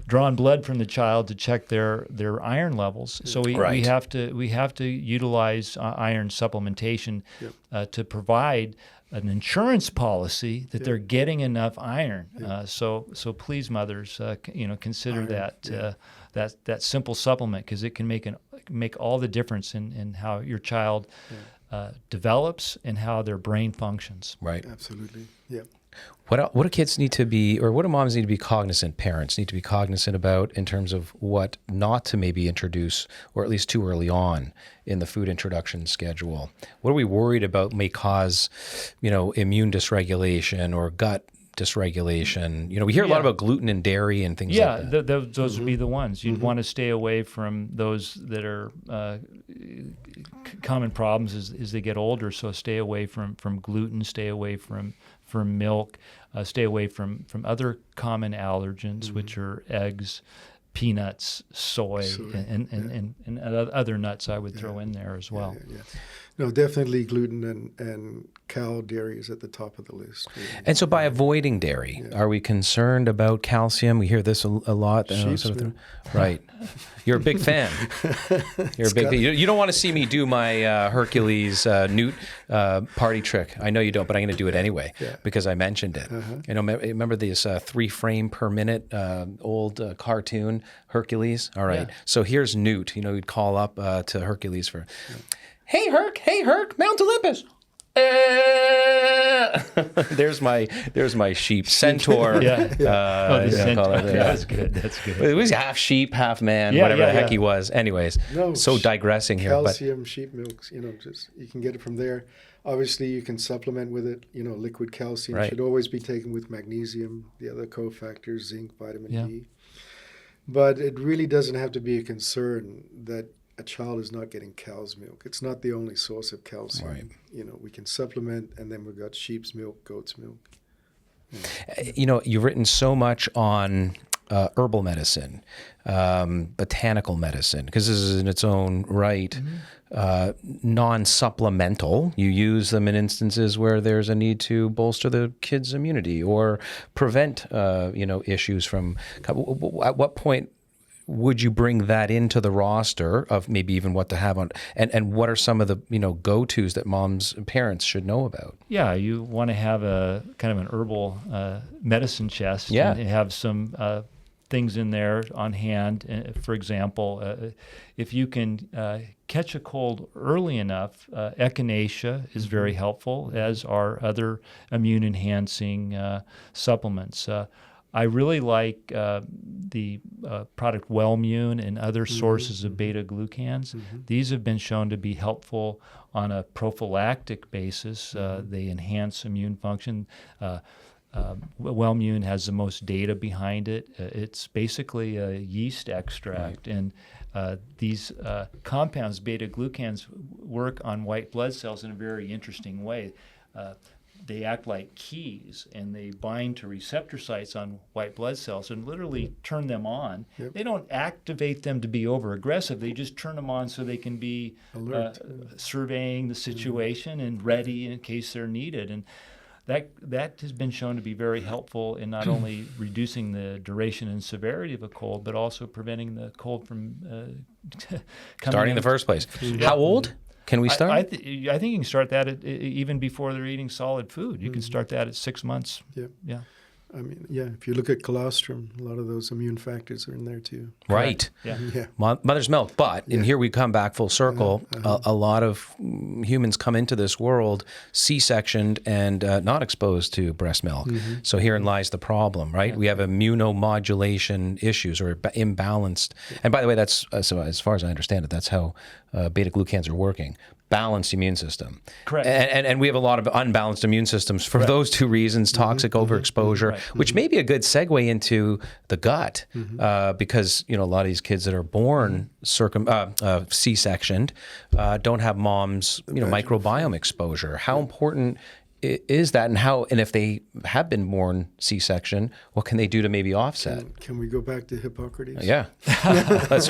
drawing blood from the child to check their iron levels. So we have to utilize iron supplementation to provide an insurance policy that they're getting enough iron. So please, mothers, consider iron, that simple supplement, because it can make all the difference in how your child develops and how their brain functions. Right. Absolutely. Yeah. What do kids need to be, or what do moms need to be cognizant, parents need to be cognizant about in terms of what not to maybe introduce, or at least too early on in the food introduction schedule? What are we worried about may cause, immune dysregulation or gut dysregulation? We hear a lot about gluten and dairy and things like that. Those would be the ones. You'd want to stay away from those that are common problems as they get older. So stay away from gluten, stay away from milk, stay away from other common allergens, which are eggs, peanuts, soy. And other nuts I would throw in there as well. Yeah. No, definitely gluten and cow dairy is at the top of the list. And so by avoiding dairy, are we concerned about calcium? We hear this a lot. Right. You're a big fan. You don't want to see me do my Hercules newt party trick. I know you don't, but I'm going to do it anyway because I mentioned it. Remember this 3 frame per minute old cartoon, Hercules? All right. So here's Newt. He'd call up to Hercules for... Hey Herc, Mount Olympus. There's my sheep. Centaur. That's good. It was half sheep, half man, whatever the heck he was. Anyways, digressing here. Calcium, sheep milks, you can get it from there. Obviously, you can supplement with it. Liquid calcium should always be taken with magnesium, the other cofactors, zinc, vitamin D. But it really doesn't have to be a concern that a child is not getting cow's milk. It's not the only source of calcium. Right. We can supplement, and then we've got sheep's milk, goat's milk. You've written so much on herbal medicine, botanical medicine, because this is in its own right non-supplemental. You use them in instances where there's a need to bolster the kid's immunity or prevent, issues from. At what point would you bring that into the roster of maybe even what to have on, and what are some of the go-tos that moms and parents should know about? Yeah, you want to have a kind of an herbal medicine chest. Yeah. And have some things in there on hand. For example, if you can catch a cold early enough, echinacea is very helpful, as are other immune-enhancing supplements. I really like the product Wellmune and other sources of beta-glucans. These have been shown to be helpful on a prophylactic basis. They enhance immune function. Wellmune has the most data behind it. It's basically a yeast extract, and these compounds, beta-glucans, work on white blood cells in a very interesting way. They act like keys, and they bind to receptor sites on white blood cells and literally turn them on. Yep. They don't activate them to be over-aggressive. They just turn them on so they can be surveying the situation and ready in case they're needed. And that has been shown to be very helpful in not only reducing the duration and severity of a cold, but also preventing the cold from starting in the first place. How old can we start? I think you can start that even before they're eating solid food. You can start that at 6 months. Yep. Yeah. I mean, if you look at colostrum, a lot of those immune factors are in there too. Right. Yeah. Mother's milk. But, and here we come back full circle, a lot of humans come into this world C-sectioned and not exposed to breast milk. So herein lies the problem, right? We have immunomodulation issues or imbalanced. And by the way, that's, so as far as I understand it, that's how beta-glucans are working. Balanced immune system. Correct. And we have a lot of unbalanced immune systems for those two reasons, toxic overexposure, which may be a good segue into the gut, because, a lot of these kids that are born C-sectioned don't have mom's, microbiome exposure. How important is that, and if they have been born C-section, what can they do to maybe offset? Can we go back to Hippocrates? Yeah, that's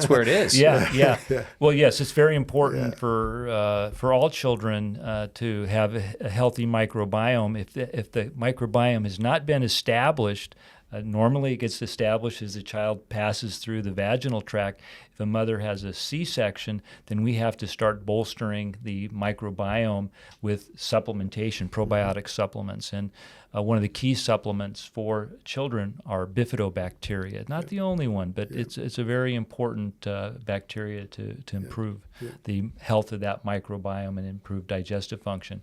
where it is. Yeah. Well, yes, it's very important for all children to have a healthy microbiome. If the microbiome has not been established, normally it gets established as the child passes through the vaginal tract. If a mother has a C-section, then we have to start bolstering the microbiome with supplementation, probiotic supplements. And one of the key supplements for children are bifidobacteria. Not the only one, but it's a very important bacteria to improve the health of that microbiome and improve digestive function.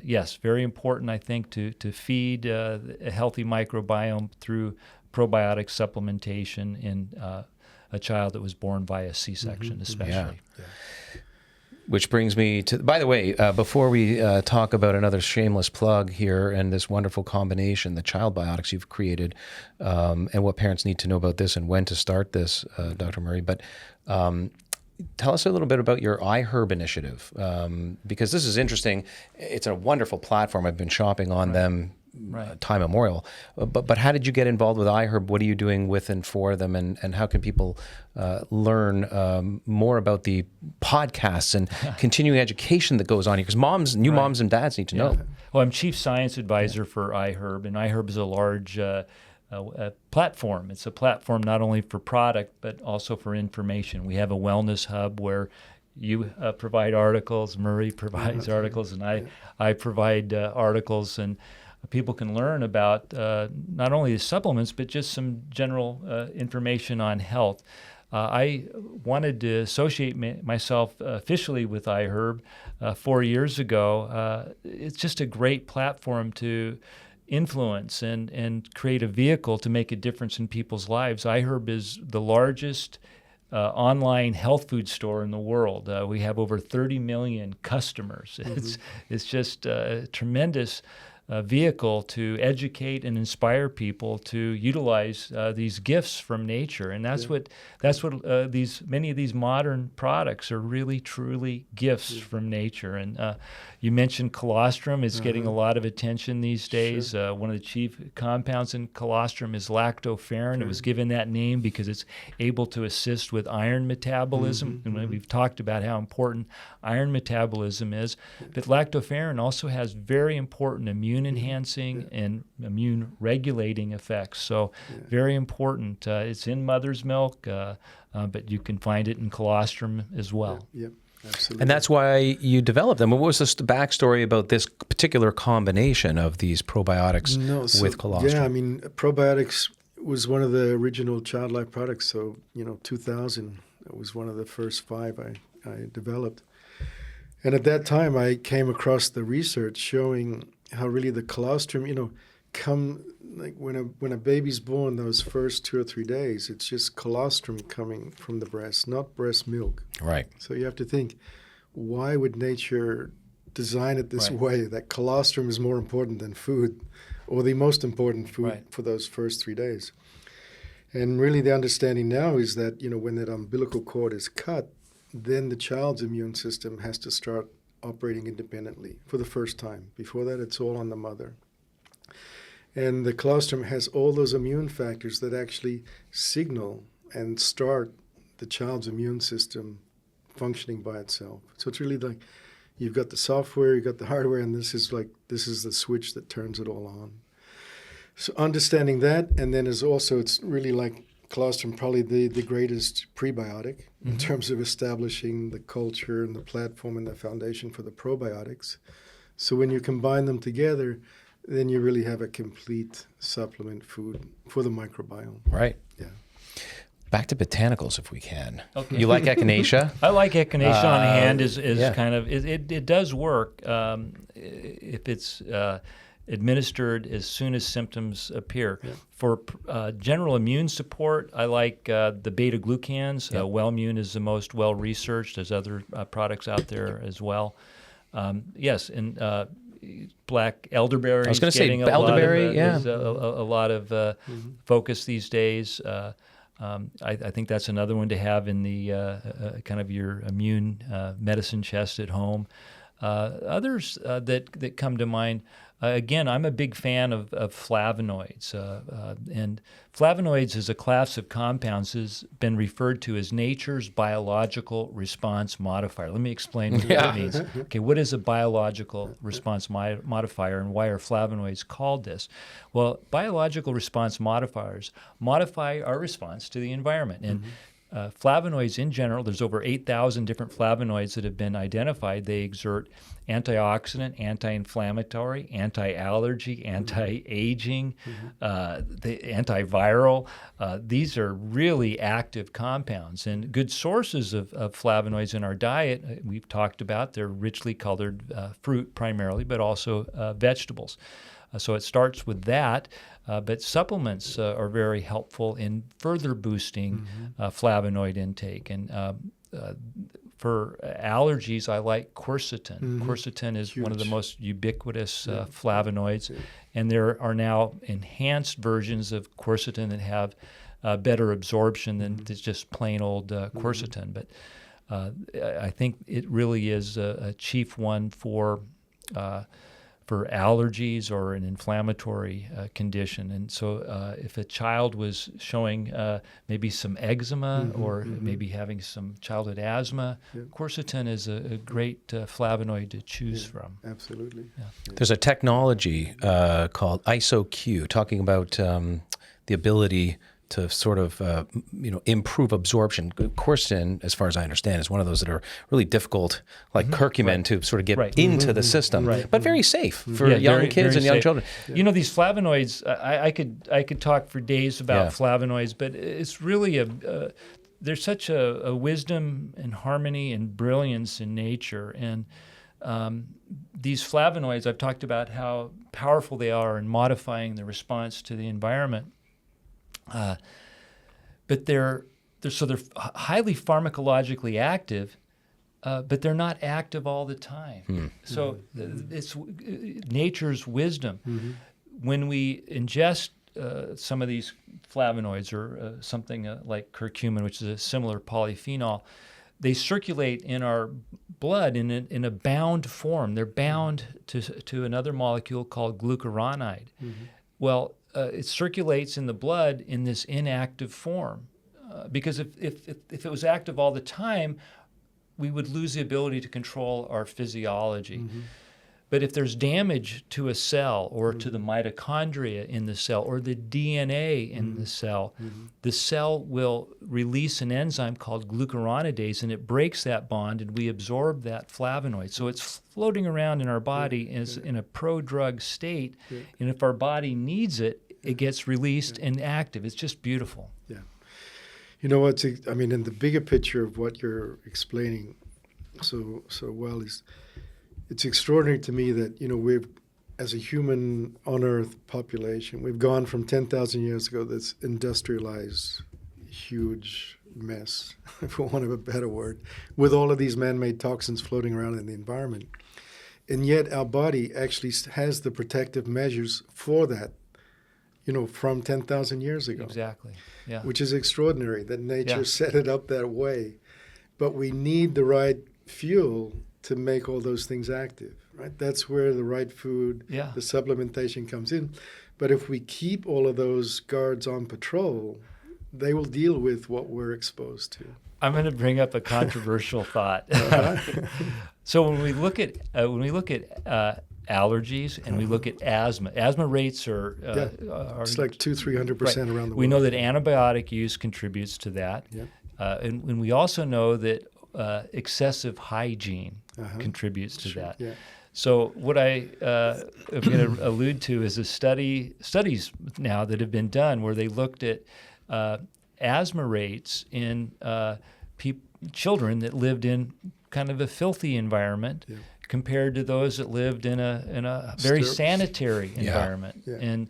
Yes, very important, I think, to feed a healthy microbiome through probiotic supplementation in a child that was born via C-section, especially. Yeah. Which brings me to, by the way, before we talk about another shameless plug here and this wonderful combination, the child biotics you've created, and what parents need to know about this and when to start this, Dr. Murray, but tell us a little bit about your iHerb initiative, because this is interesting. It's a wonderful platform. I've been shopping on them time immemorial. But how did you get involved with iHerb? What are you doing with and for them? And how can people learn more about the podcasts and continuing education that goes on here? Because moms and dads need to know. Well, I'm chief science advisor for iHerb, and iHerb is a large a platform. It's a platform not only for product, but also for information. We have a wellness hub where you provide articles, Murray provides articles, and I provide articles, and people can learn about not only the supplements, but just some general information on health. I wanted to associate myself officially with iHerb 4 years ago. It's just a great platform to influence and create a vehicle to make a difference in people's lives. iHerb is the largest online health food store in the world. We have over 30 million customers. It's just a tremendous vehicle to educate and inspire people to utilize these gifts from nature, and that's what many of these modern products are really truly gifts from nature. And you mentioned colostrum is getting a lot of attention these days. One of the chief compounds in colostrum is lactoferrin. It was given that name because it's able to assist with iron metabolism, and we've talked about how important iron metabolism is. But lactoferrin also has very important immune enhancing and immune regulating effects. So very important. It's in mother's milk, but you can find it in colostrum as well. Yep. Absolutely. And that's why you developed them. What was the backstory about this particular combination of these probiotics with colostrum? Yeah, I mean, probiotics was one of the original Child Life products. So, 2000, it was one of the first 5 I developed. And at that time, I came across the research showing how really the colostrum, like when a baby's born, those first 2 or 3 days, it's just colostrum coming from the breast, not breast milk. Right. So you have to think, why would nature design it this way, that colostrum is more important than food, or the most important food for those first 3 days? And really the understanding now is that, when that umbilical cord is cut, then the child's immune system has to start operating independently for the first time. Before that, it's all on the mother. And the colostrum has all those immune factors that actually signal and start the child's immune system functioning by itself. So it's really like you've got the software, you've got the hardware, and this is the switch that turns it all on. So understanding that, and then it's really like colostrum, probably the greatest prebiotic in terms of establishing the culture and the platform and the foundation for the probiotics. So when you combine them together, then you really have a complete supplement food for the microbiome. Right. Yeah. Back to botanicals, if we can. Okay. You like echinacea? I like echinacea on hand. Is yeah. kind of it does work if it's administered as soon as symptoms appear. Yeah. For general immune support, I like the beta-glucans. Yep. Wellmune is the most well-researched. There's other products out there as well. Yes, and black elderberry. I was going to say elderberry, There's a lot of focus these days. I think that's another one to have in the kind of your immune medicine chest at home. Others that come to mind, again, I'm a big fan of flavonoids. And flavonoids as a class of compounds has been referred to as nature's biological response modifier. Let me explain what that means. Okay, what is a biological response modifier, and why are flavonoids called this? Well, biological response modifiers modify our response to the environment. And flavonoids in general, there's over 8,000 different flavonoids that have been identified. They exert antioxidant, anti-inflammatory, anti-allergy, anti-aging, antiviral. These are really active compounds, and good sources of flavonoids in our diet, we've talked about, they're richly colored fruit primarily, but also vegetables. So it starts with that, but supplements are very helpful in further boosting flavonoid intake. And for allergies, I like quercetin. Quercetin is one of the most ubiquitous flavonoids, and there are now enhanced versions of quercetin that have better absorption than just plain old quercetin. But I think it really is a chief one for allergies or an inflammatory condition. And so if a child was showing maybe some eczema or maybe having some childhood asthma, quercetin is a great flavonoid to choose from. Absolutely. Yeah. There's a technology called ISO-Q, talking about the ability to sort of, improve absorption. Quercetin, as far as I understand, is one of those that are really difficult, like curcumin, to sort of get into the system, but very safe for young kids and young children. You know, these flavonoids, I could talk for days about flavonoids, but it's really there's such a wisdom and harmony and brilliance in nature. And these flavonoids, I've talked about how powerful they are in modifying the response to the environment. But they're highly pharmacologically active, but they're not active all the time. So it's nature's wisdom. When we ingest some of these flavonoids or something like curcumin, which is a similar polyphenol, they circulate in our blood in a bound form. They're bound to another molecule called glucuronide. Well, it circulates in the blood in this inactive form. Because if it was active all the time, we would lose the ability to control our physiology. But if there's damage to a cell or to the mitochondria in the cell or the DNA in the cell will release an enzyme called glucuronidase, and it breaks that bond, and we absorb that flavonoid. So it's floating around in our body as in a pro-drug state, and if our body needs it, it gets released and active. It's just beautiful. Yeah. You know what? I mean, in the bigger picture of what you're explaining so well is, it's extraordinary to me that, we've, as a human on Earth population, we've gone from 10,000 years ago, this industrialized, huge mess, for want of a better word, with all of these man-made toxins floating around in the environment. And yet our body actually has the protective measures for that, from 10,000 years ago. Exactly, yeah. Which is extraordinary that nature set it up that way. But we need the right fuel to make all those things active, right? That's where the right food, the supplementation comes in. But if we keep all of those guards on patrol, they will deal with what we're exposed to. I'm going to bring up a controversial thought. So when we look at allergies and we look at asthma rates are it's like 200-300% around the world. We know that antibiotic use contributes to that, and we also know that excessive hygiene contributes to that. Yeah. So what I am going to allude to is studies now that have been done where they looked at asthma rates in children that lived in kind of a filthy environment compared to those that lived in a very sanitary environment. And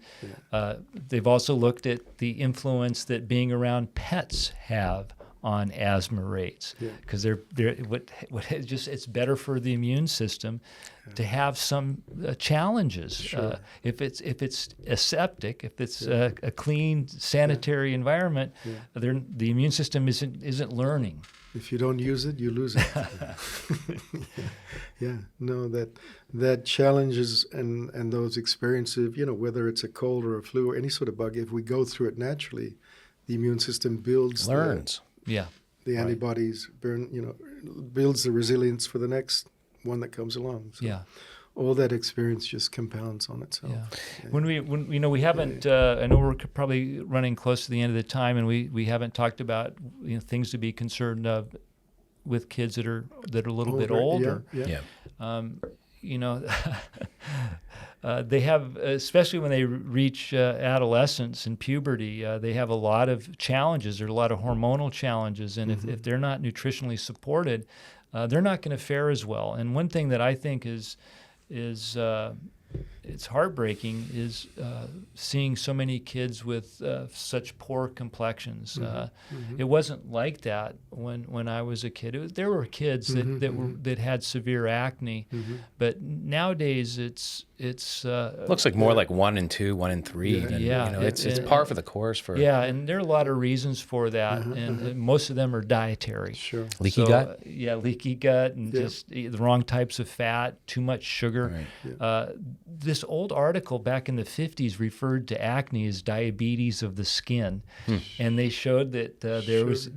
they've also looked at the influence that being around pets have on asthma rates, because it's better for the immune system to have some challenges. If it's aseptic, if it's a clean sanitary environment, the immune system isn't learning. If you don't use it, you lose it. That challenges and those experiences, leher it's a cold or a flu or any sort of bug, if we go through it naturally, the immune system learns. The antibodies builds the resilience for the next one that comes along. So all that experience just compounds on itself. When we haven't, I know we're probably running close to the end of the time, and we haven't talked about things to be concerned of with kids that are a little bit older. They have, especially when they reach adolescence and puberty, they have a lot of challenges. There are a lot of hormonal challenges, and if they're not nutritionally supported, they're not going to fare as well. And one thing that I think is it's heartbreaking is seeing so many kids with such poor complexions. It wasn't like that when I was a kid. There were kids that had severe acne, but nowadays it's looks like more like 1 in 2, 1 in 3. It's par for the course for. And there are a lot of reasons for that, and most of them are dietary. Leaky gut. Leaky gut, and just the wrong types of fat, too much sugar. This old article back in the 50s referred to acne as diabetes of the skin, and they showed that there was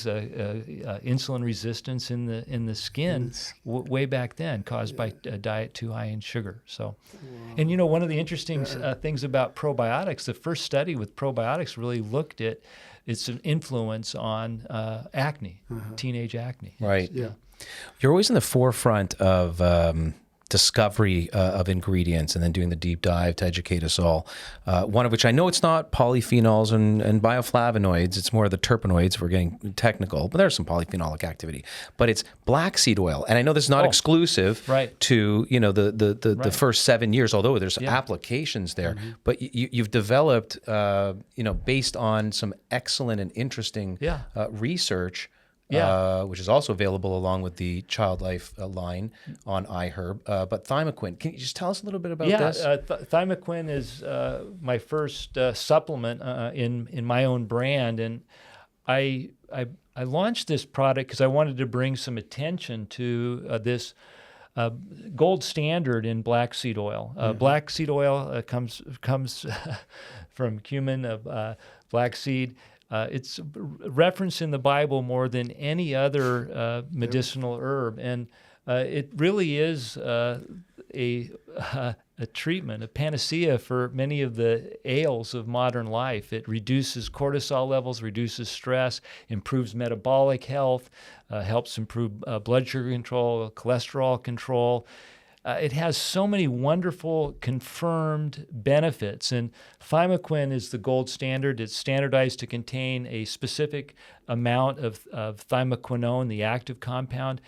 insulin resistance in the skin way back then, caused by a diet too high in sugar. So, and one of the interesting things about probiotics, the first study with probiotics really looked at its influence on acne, teenage acne. Right. Yeah. You're always in the forefront of discovery of ingredients and then doing the deep dive to educate us all. One of which I know it's not polyphenols and bioflavonoids, it's more the terpenoids, if we're getting technical, but there's some polyphenolic activity. But it's black seed oil. And I know this is not exclusive to the first 7 years, although there's applications there. But you've developed, based on some excellent and interesting research, which is also available along with the Child Life line on iHerb. But Thymoquin, can you just tell us a little bit about this? Thymoquin is my first supplement in my own brand, and I launched this product because I wanted to bring some attention to this gold standard in black seed oil. Black seed oil comes from cumin, black seed. It's referenced in the Bible more than any other medicinal herb, and it really is a treatment, a panacea for many of the ails of modern life. It reduces cortisol levels, reduces stress, improves metabolic health, helps improve blood sugar control, cholesterol control. It has so many wonderful confirmed benefits, and Thymoquin is the gold standard. It's standardized to contain a specific amount of thymoquinone, the active compound,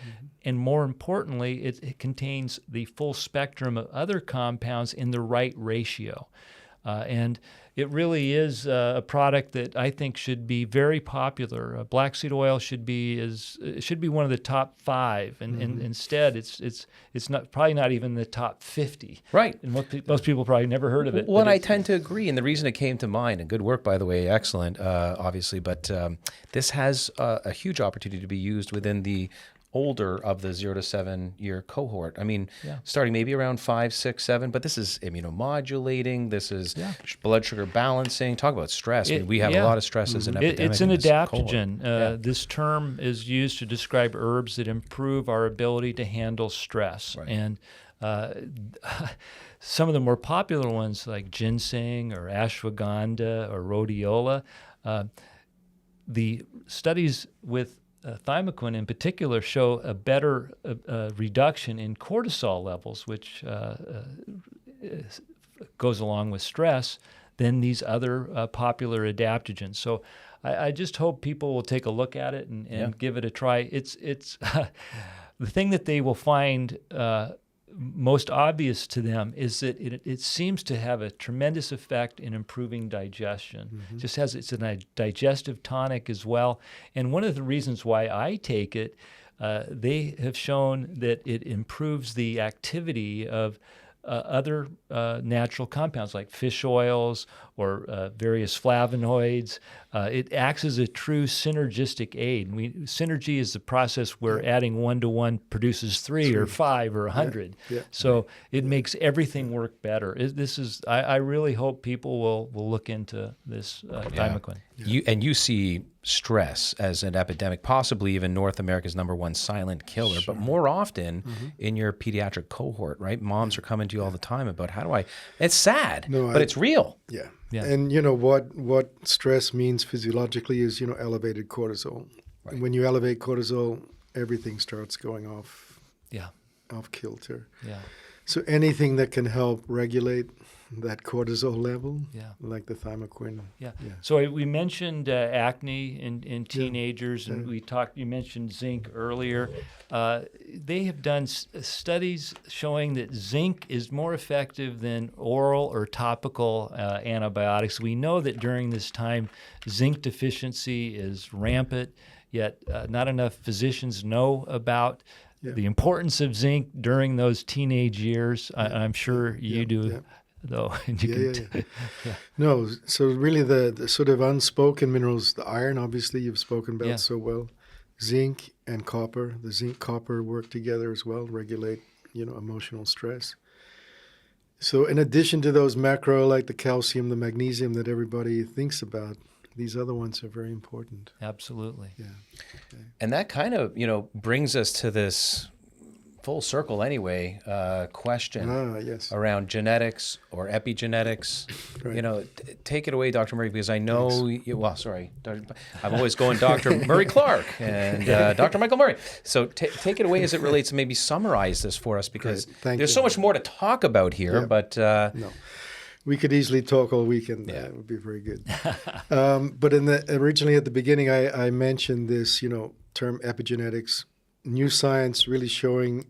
and more importantly, it contains the full spectrum of other compounds in the right ratio. And it really is a product that I think should be very popular. Black seed oil should be one of the top 5, and instead it's not probably not even the top 50. Right. And most people probably never heard of it. Well, I tend to agree, and the reason it came to mind, and good work by the way, excellent, obviously, but this has a huge opportunity to be used within the older of the 0 to 7 year cohort. I mean, starting maybe around 5, 6, 7, but this is immunomodulating. This is blood sugar balancing. Talk about stress. I mean, we have a lot of stresses in epidemic. It's an adaptogen. This term is used to describe herbs that improve our ability to handle stress. Right. And some of the more popular ones like ginseng or ashwagandha or rhodiola, the studies with Thymoquin in particular show a better reduction in cortisol levels, which goes along with stress, than these other popular adaptogens. So I just hope people will take a look at it and give it a try. It's the thing that they will find most obvious to them is that it seems to have a tremendous effect in improving digestion. It's a digestive tonic as well. And one of the reasons why I take it, they have shown that it improves the activity of other natural compounds like fish oils or various flavonoids. It acts as a true synergistic aid. Synergy is the process where adding 1 to 1 produces 3 or 5 or 100. So it makes everything work better. I really hope people will look into this Thymoquin. You see stress as an epidemic, possibly even North America's #1 silent killer, but more often in your pediatric cohort, right? Moms are coming to you all the time about it's sad, but it's real. Yeah. And you know what stress means physiologically is, elevated cortisol. Right. And when you elevate cortisol, everything starts going off kilter. Yeah. So anything that can help regulate that cortisol level, like the Thymoquin. So we mentioned acne in teenagers, and you mentioned zinc earlier. They have done studies showing that zinc is more effective than oral or topical antibiotics. We know that during this time, zinc deficiency is rampant, yet not enough physicians know about the importance of zinc during those teenage years. I'm sure you do. Though. No, so really the sort of unspoken minerals, the iron, obviously you've spoken about so well, zinc and copper. The zinc copper work together as well, regulate emotional stress. So in addition to those macro like the calcium, the magnesium that everybody thinks about, these other ones are very important. Absolutely. And that kind of brings us to this full circle anyway, question around genetics or epigenetics. Right. Take it away, Dr. Murray, because I know, I'm always going Dr. Murray Clarke and Dr. Michael Murray. So take it away as it relates to maybe summarize this for us, because there's so much more to talk about here, but... No. We could easily talk all weekend. That would be very good. But originally at the beginning, I mentioned this, term epigenetics. New science really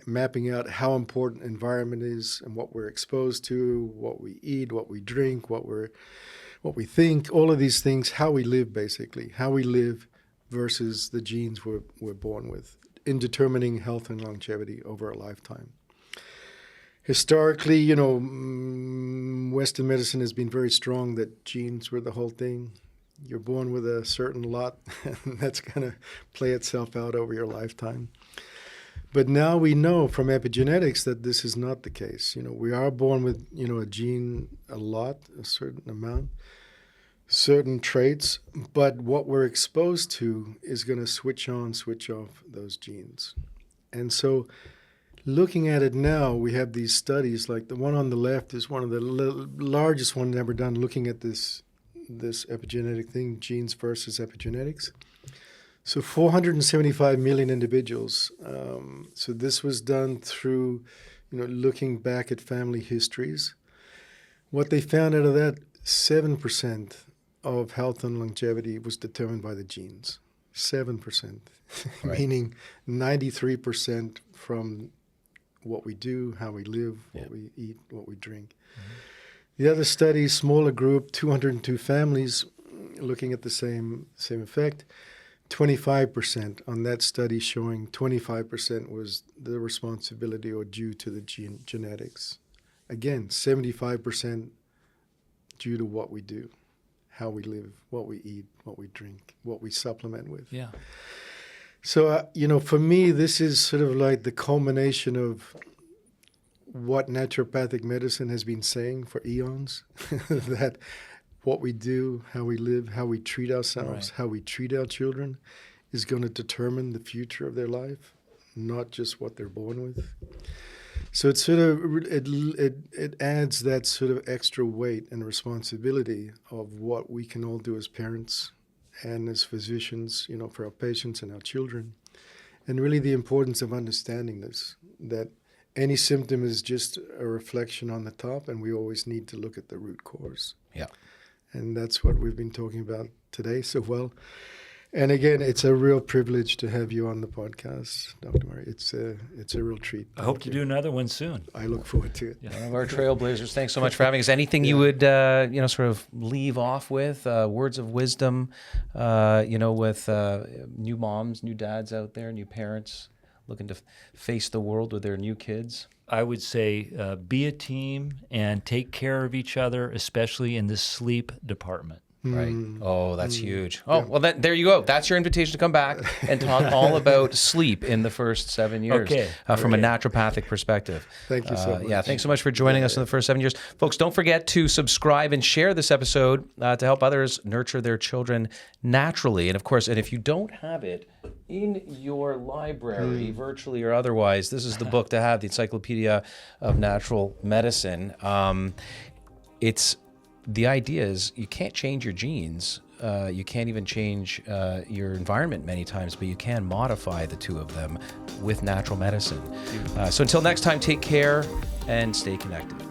mapping out how important environment is and what we're exposed to, what we eat, what we drink, what we think, all of these things, how we live basically, how we live versus the genes we're born with in determining health and longevity over a lifetime. Historically, Western medicine has been very strong that genes were the whole thing. You're born with a certain lot, and that's going to play itself out over your lifetime. But now we know from epigenetics that this is not the case. We are born with, a gene, a lot, a certain amount, certain traits, but what we're exposed to is going to switch on, switch off those genes. And so looking at it now, we have these studies, like the one on the left is one of the largest one ever done, looking at this epigenetic thing, genes versus epigenetics. So 475 million individuals. So this was done through, looking back at family histories. What they found out of that, 7% of health and longevity was determined by the genes. 7%, Right. meaning 93% from what we do, how we live, what we eat, what we drink. Mm-hmm. The other study, smaller group, 202 families, looking at the same effect. 25% on that study, showing 25% was the responsibility or due to the genetics. Again, 75% due to what we do, how we live, what we eat, what we drink, what we supplement with. Yeah. So, for me, this is sort of like the culmination of what naturopathic medicine has been saying for eons, that what we do, how we live, how we treat ourselves, how we treat our children is going to determine the future of their life, not just what they're born with. So it's sort of, it adds that sort of extra weight and responsibility of what we can all do as parents and as physicians, for our patients and our children. And really the importance of understanding this, that any symptom is just a reflection on the top, and we always need to look at the root cause. Yeah. And that's what we've been talking about today so well. And again, it's a real privilege to have you on the podcast, Dr. Murray. It's a real treat. I hope to do another one soon. I look forward to it. One of our trailblazers. Thanks so much for having us. Anything you would, sort of leave off with, words of wisdom, with new moms, new dads out there, new parents looking to face the world with their new kids? I would say be a team and take care of each other, especially in the sleep department. Right. Oh, that's huge. Oh, well, there you go. That's your invitation to come back and talk all about sleep in the first 7 years from a naturopathic perspective. Thank you so much. Yeah, thanks so much for joining us in the first 7 years. Folks, don't forget to subscribe and share this episode to help others nurture their children naturally. And of course, if you don't have it in your library, virtually or otherwise, this is the book to have, the Encyclopedia of Natural Medicine. The idea is you can't change your genes. You can't even change your environment many times, but you can modify the two of them with natural medicine. So until next time, take care and stay connected.